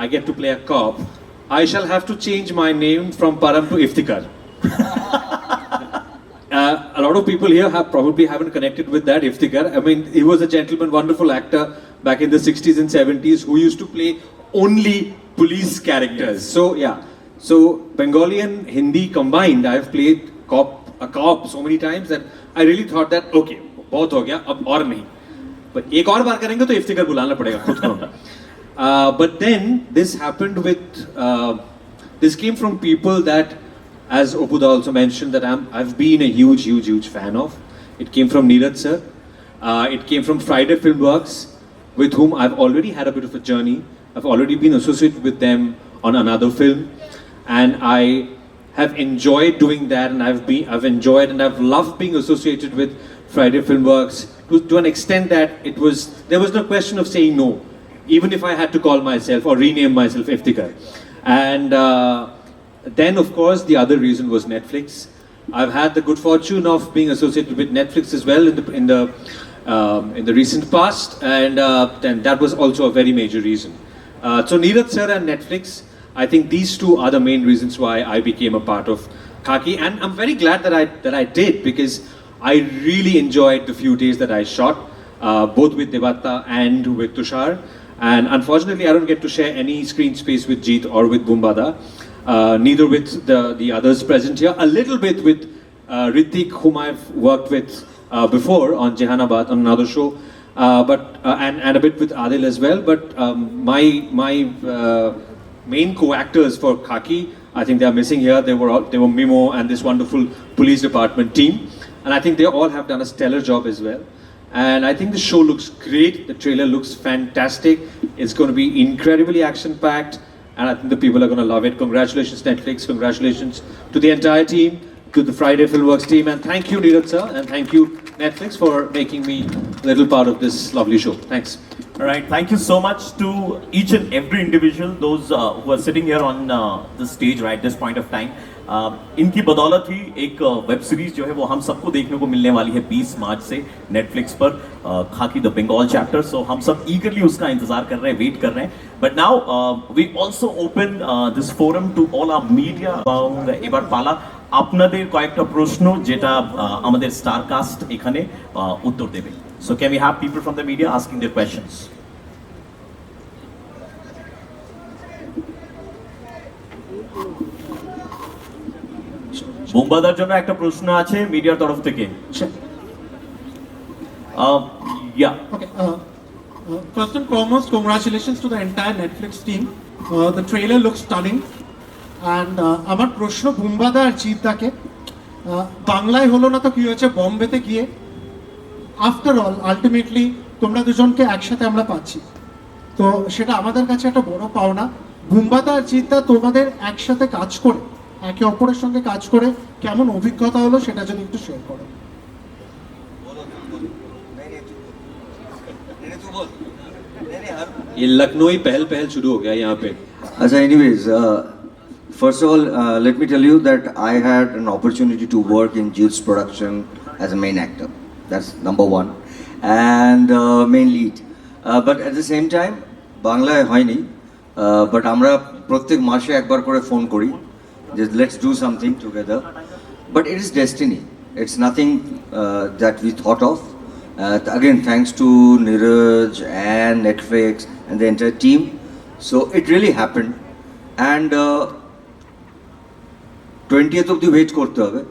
I get to play a cop, I shall have to change my name from Param to Iftikhar. A lot of people here probably haven't connected with that Iftikhar. I mean, he was a gentleman, wonderful actor back in the 60s and 70s who used to play only police characters. So yeah, so Bengali and Hindi combined, I've played a cop so many times that I really thought that okay, बहुत हो गया, अब और नहीं. But एक और बार करेंगे तो Iftikhar बुलाना पड़ेगा खुद को. But then this happened with this came from people that, as Opuda also mentioned, that I've been a huge fan of. It came from Neeraj sir. It came from Friday Filmworks, with whom I've already had a bit of a journey. I've already been associated with them on another film, and I have enjoyed doing that, and I've enjoyed and I've loved being associated with Friday Filmworks to an extent that there was no question of saying no, even if I had to call myself or rename myself Iftikhar. And then, of course, the other reason was Netflix. I've had the good fortune of being associated with Netflix as well in the recent past, and then that was also a very major reason. So Neeraj sir and Netflix, I think these two are the main reasons why I became a part of Khaki, and I'm very glad that I did, because I really enjoyed the few days that I shot, both with Devatta and with Tushar. And unfortunately, I don't get to share any screen space with Jeet or with Bumbada, neither with the others present here. A little bit with Ritik, whom I've worked with before on Jehanabad, on another show, and a bit with Adil as well. But my main co-actors for Khaki, I think they are missing here. They were Mimo and this wonderful police department team, and I think they all have done a stellar job as well. And I think the show looks great. The trailer looks fantastic. It's going to be incredibly action-packed, and I think the people are going to love it. Congratulations, Netflix. Congratulations to the entire team, to the Friday Filmworks team, and thank you, Neeraj sir, and thank you, Netflix, for making me a little part of this lovely show. Thanks. All right, thank you so much to each and every individual, those who are sitting here on the stage right this point of time. इनकी बदौलत ही एक web series जो है वो हम सबको देखने को मिलने वाली है 20 मार्च से नेटफ्लिक्स पर, खाकी द बंगाल चैप्टर. सो हम सब ईगरली उसका इंतजार कर रहे हैं, वेट कर रहे हैं. But now we also open this forum to all our media. এবার পালা আপনাদের কয়েকটা প্রশ্ন যেটা আমাদের স্টার কাস্ট এখানে উত্তর দেবে. So can we have people from the media asking their questions? বোম্বাদার জন্য একটা প্রশ্ন আছে মিডিয়ার তরফ থেকে. First and foremost, congratulations to the entire Netflix team. The trailer looks stunning. And আমার প্রশ্ন বুম্বাদা আর জিতদাকে, বাংলায় হলো না তো কি হয়েছে বম্বেতে গিয়ে? আফটার অল আলটিমেটলি তোমরা দুজনকে একসাথে আমরা পাচ্ছি, তো সেটা আমাদের কাছে একটা বড় পাওনা. বুম্বাদা আর জিতদা তোমাদের একসাথে কাজ করে, একে অপরের সঙ্গে কাজ করে কেমন অভিজ্ঞতা হলো সেটা যদি একটু শেয়ার করো. ये लखनऊ पहल शुरू हो गया यहाँ पे. अच्छा, anyways, first of all, let me tell you that I had an opportunity to work in Jeet's production as a main actor. That's number one, and main lead. But at the same time, বাংলায় হয়নি, but আমরা প্রত্যেক মাসে একবার করে phone করি. Just let's do something together. But it is destiny. It's nothing that we thought of. Again, thanks to Neeraj and Netflix and the entire team. So it really happened. And 20th of the wait korte hobe.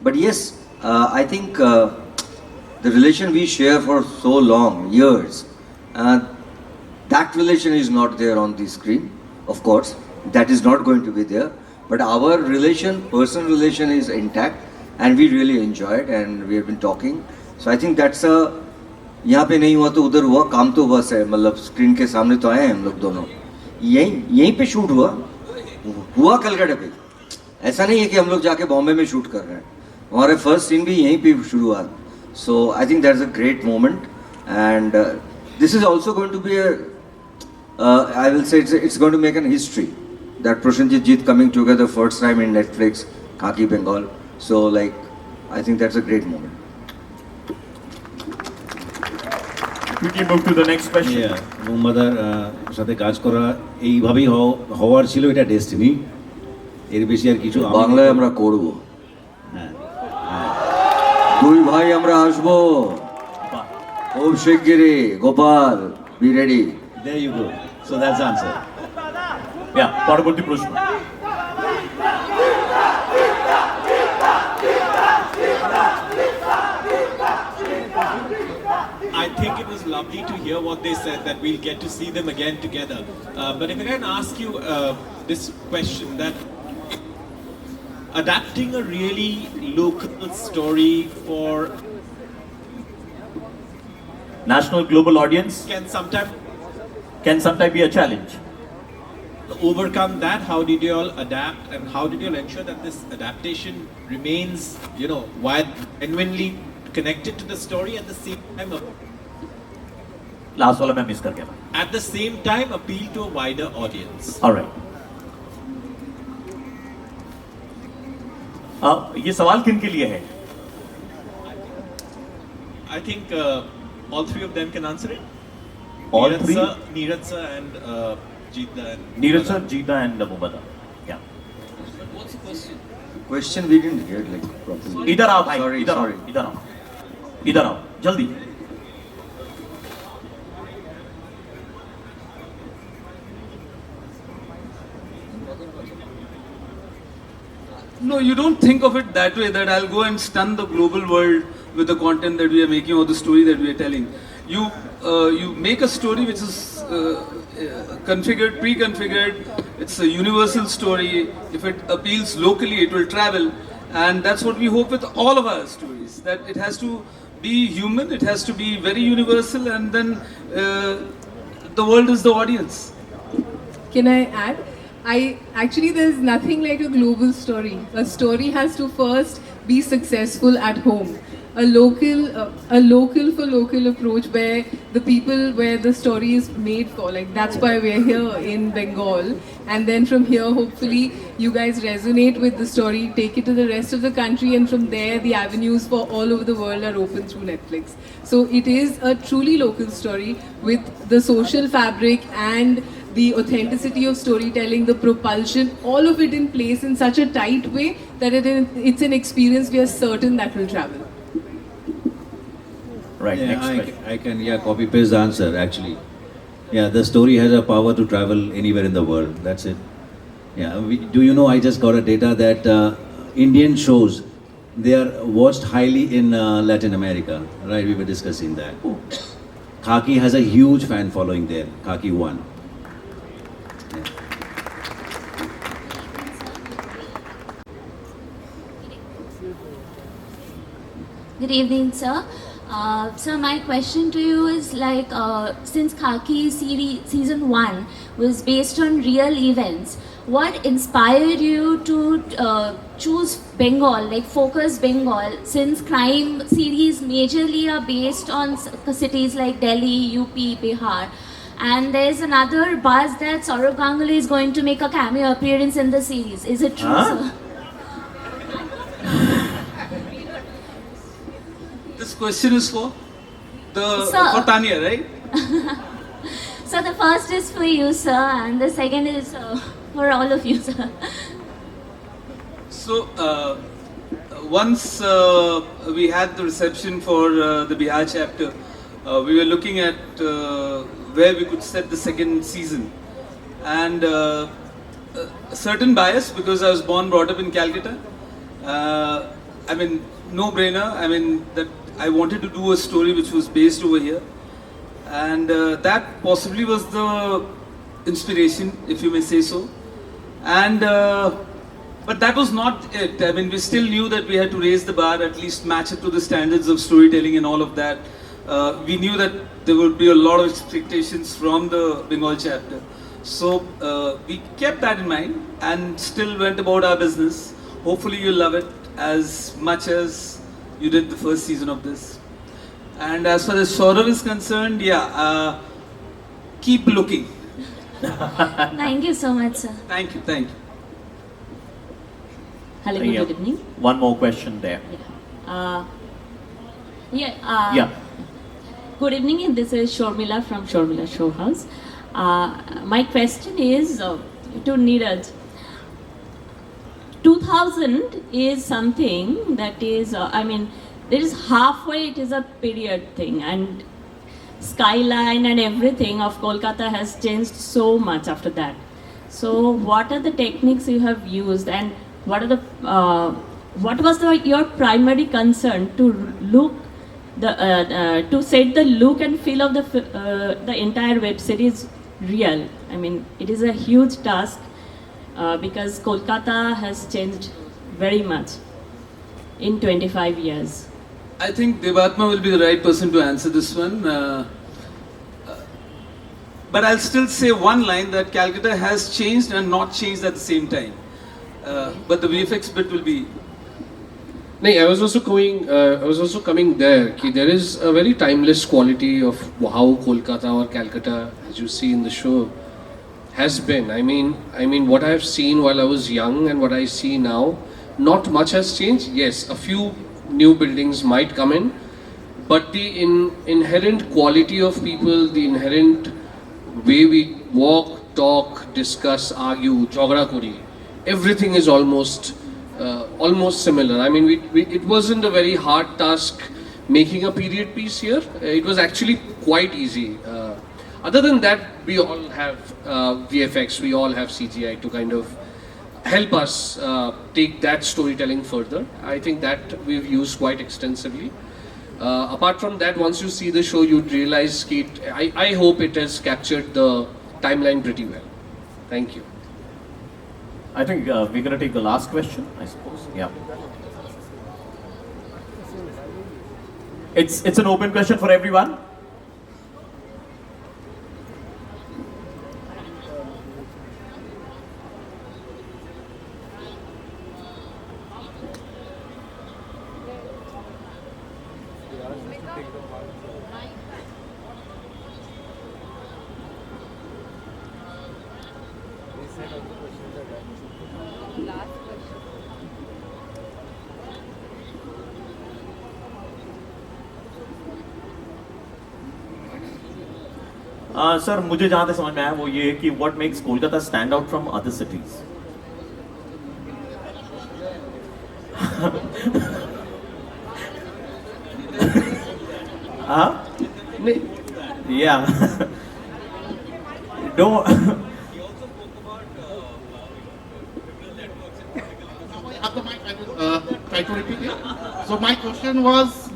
But yes, I think the relation we share for so long, years, that relation is not there on the screen. Of course, that is not going to be there. But our relation, personal relation is intact, and we really enjoy it, and we have been talking. So I think that's a, यहाँ पे नहीं हुआ तो उधर हुआ, काम तो बस है, मतलब स्क्रीन के सामने तो आए हैं हम लोग दोनों, यहीं पे शूट हुआ. हुआ कलकत्ते पे, ऐसा नहीं है कि हम लोग जाके बॉम्बे में शूट कर रहे हैं, हमारे फर्स्ट सीन भी यहीं पे शुरू हुआ. So I think that's a great moment and this is also going to be I will say it's going to make an history that Prosenjit Jeet coming together first time in Netflix, Khaki Bengal. So like, I think that's a great moment. Quickly move to the next question. বোম্বাদার সাথে কাজ করা এইভাবেই হওয়ার ছিল, এটা destiny, এর বেশি আর কিছু বাংলায় আমরা করব, দুই ভাই আমরা আসবো খুব শিগগিরই. Gopal, be ready. There you go. So that's the answer. Yeah, পরবর্তী প্রশ্ন. I think it was lovely to hear what they said, that we'll get to see them again together. But if I can ask you this question, that adapting a really local story for national global audience can sometimes be a challenge. to overcome that. How did you all adapt, and how did you all ensure that this adaptation remains, while genuinely connected to the story at the same time? Last वाला मैं miss कर गया. At the same time, appeal to a wider audience. All right. ये सवाल किन के लिए है? I think all three of them can answer it. All three? Neeraj sir and Jeeta and Neeraj sir, Jeeta and Mubada. Yeah. What's the question? Question we didn't hear like properly. इधर आओ भाई. Sorry, इधर आओ. sorry. इधर आओ. इधर आओ. जल्दी. No, you don't think of it that way, that I'll go and stun the global world with the content that we are making or the story that we are telling. You make a story which is configured, pre-configured. It's a universal story. If it appeals locally, it will travel. And that's what we hope with all of our stories, that it has to be human, it has to be very universal, and then the world is the audience. Can I add? There's nothing like a global story. A story has to first be successful at home. A local for local approach where the people, where the story is made for. Like, that's why we're here in Bengal. And then from here, hopefully, you guys resonate with the story, take it to the rest of the country, and from there, the avenues for all over the world are open through Netflix. So it is a truly local story with the social fabric and the authenticity of storytelling, the propulsion, all of it in place in such a tight way that it's an experience we are certain that will travel. Right, Yeah, next question. I can copy paste the answer actually. Yeah, the story has a power to travel anywhere in the world. That's it. Yeah, do you know, I just got a data that Indian shows, they are watched highly in Latin America. Right, we were discussing that. Khaki has a huge fan following there. Khaki 1. Good evening, sir. So my question to you is like, since Khaki series season 1 was based on real events, what inspired you to choose Bengal, like focus Bengal, since crime series majorly are based on cities like Delhi, UP, Bihar, and there's another buzz that Saurav Ganguly is going to make a cameo appearance in the series. Is it true, sir? This question is for Sir. for Tanya, right? So the first is for you, sir, and the second is for all of you, sir. So once we had the reception for the Bihar chapter, we were looking at where we could set the second season, and a certain bias, because I was born, brought up in Calcutta. I mean, no brainer. I mean, that I wanted to do a story which was based over here, and that possibly was the inspiration, if you may say so. And but that was not it. I mean, we still knew that we had to raise the bar, at least match it to the standards of storytelling and all of that. We knew that there would be a lot of expectations from the Bengal chapter. So we kept that in mind and still went about our business. Hopefully you'll love it as much as you did the first season of this. And as far as Saurav is concerned, yeah, keep looking. Thank you so much, sir. Thank you, thank you. Hello, Yeah. good evening. One more question there. Yeah. Good evening, and this is Shormila from Shormila Show House. My question is to Neeraj. 2000 is something that is, there is halfway, it is a period thing, and skyline and everything of Kolkata has changed so much after that. So, what are the techniques you have used, and what was your primary concern to look to set the look and feel of the entire web series real? I mean, it is a huge task because Kolkata has changed very much in 25 years. I think Devatma will be the right person to answer this one. But I'll still say one line that Calcutta has changed and not changed at the same time. But the VFX bit will be. No, I was also coming there. There is a very timeless quality of how Kolkata or Calcutta, as you see in the show, has been. I mean, what I have seen while I was young and what I see now, not much has changed. Yes, a few new buildings might come in, but the inherent quality of people, the inherent way we walk, talk, discuss, argue, jhagda kori, everything is almost similar. I mean, it wasn't a very hard task making a period piece here. It was actually quite easy. Other than that, we all have VFX, we all have CGI to kind of help us take that storytelling further. I think that we've used quite extensively. Apart from that, once you see the show, you'd realize I hope it has captured the timeline pretty well. Thank you. I think we're going to take the last question, I suppose. Yeah. It's an open question for everyone. Sir मुझे जहां तक समझ में आया वो ये कि what makes Kolkata stand out from other cities या don't try to repeat it. So my question was,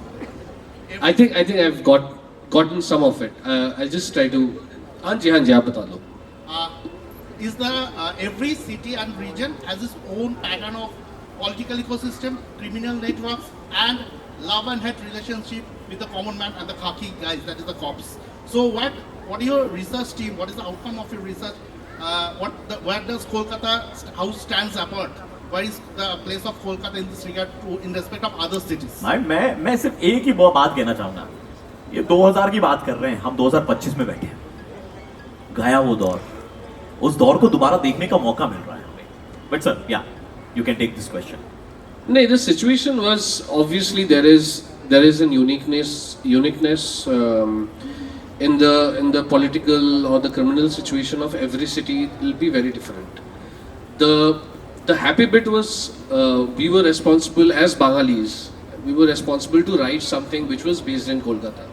I think I've gotten some of it. I'll just try to. Hanji, aap bata do. is the every city and region has its own pattern of political ecosystem, criminal networks, and love and hate relationship with the common man and the khaki guys, that is the cops. So what is your research team? What is the outcome of your research? Where does Kolkata house stands apart? Where is the place of Kolkata in this regard in respect of other cities? मैं सिर्फ एक ही बात कहना चाहूंगा. ये 2000 की बात कर रहे हैं, हम 2025 में बैठे हैं. गया वो दौर, उस दौर को दोबारा देखने का मौका मिल रहा है हमें. But sir, yeah, you can take this question. No, the situation was obviously there is an uniqueness in the political or the criminal situation of every city. It will be very different. The happy bit was we were responsible as Bangalis. We were responsible to write something which was based in Kolkata.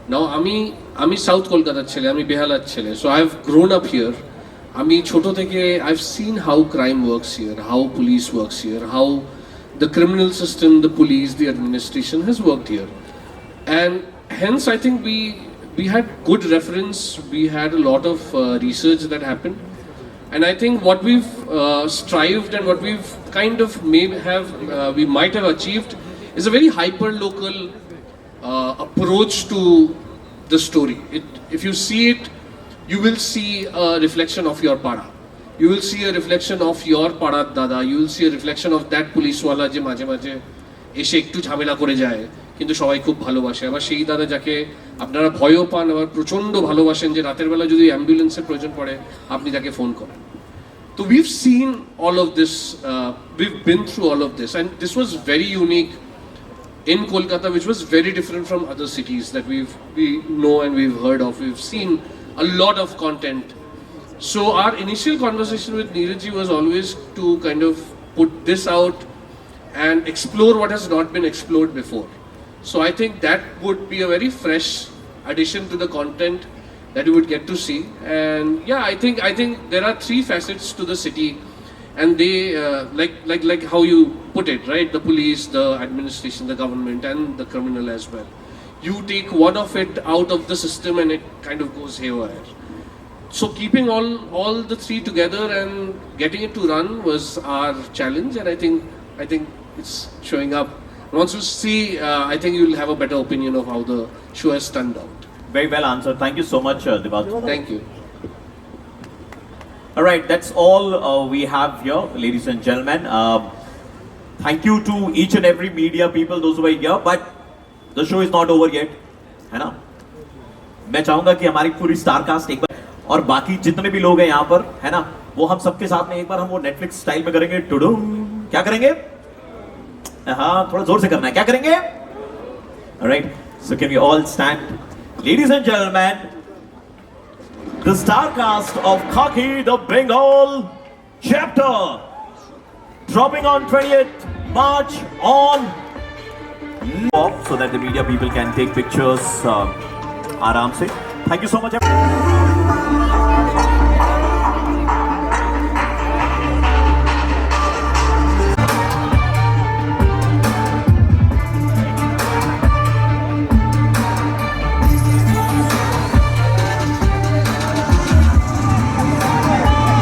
Now, আমি South Kolkata chile, আমি Behala chile. So I've grown up here. আমি ছোট থেকে I've seen how crime works here, how police works here, how the criminal system, the police, the administration has worked here. And hence I think we had good reference, we had a lot of research that happened. And I think what we've strived and what we've kind of we might have achieved is a very hyper-local approach to the story. If you see it you will see a reflection of your pada. You will see a reflection of your pada dada. You will see a reflection of that police wala je মাঝে মাঝে এসে একটু ঝামেলা করে যায় কিন্তু সবাই খুব ভালোবাসে। আবার সেই দাদা যাকে আপনারা ভয়ও পান আবার প্রচন্ড ভালোবাসেন, যে রাতের বেলা যদি অ্যাম্বুলেন্সের প্রয়োজন পড়ে আপনি তাকে ফোন করেন। So we've seen all of this, we've been through all of this, and this was very unique in Kolkata, which was very different from other cities that we know and we've heard of. We've seen a lot of content. So our initial conversation with Neeraj was always to kind of put this out and explore what has not been explored before. So I think that would be a very fresh addition to the content that you would get to see. And yeah, I think there are three facets to the city, and they like how you put it, right? The police, the administration, the government, and the criminal as well. You take one of it out of the system and it kind of goes haywire. So keeping all the three together and getting it to run was our challenge, and I think it's showing up. Once you see, I think you'll have a better opinion of how the show has turned out. Very well answered. Thank you so much, Deepak. Thank you. All right, that's all we have here, ladies and gentlemen. Thank you to each and every media people, those who are here. But the show is not over yet, है ना? मैं चाहूँगा कि हमारी पूरी star cast एक बार और बाकी जितने भी लोग हैं यहाँ पर, है ना, वो हम सबके साथ में एक बार हम वो नेटफ्लिक्स स्टाइल में करेंगे। टुडुम, क्या करेंगे? हाँ, थोड़ा जोर से करना है। क्या करेंगे? All right, so can we all stand? Ladies and gentlemen, the star cast of Khaki the Bengal chapter, dropping on 20th March on so that the media people can take pictures. Aram se. Thank you so much.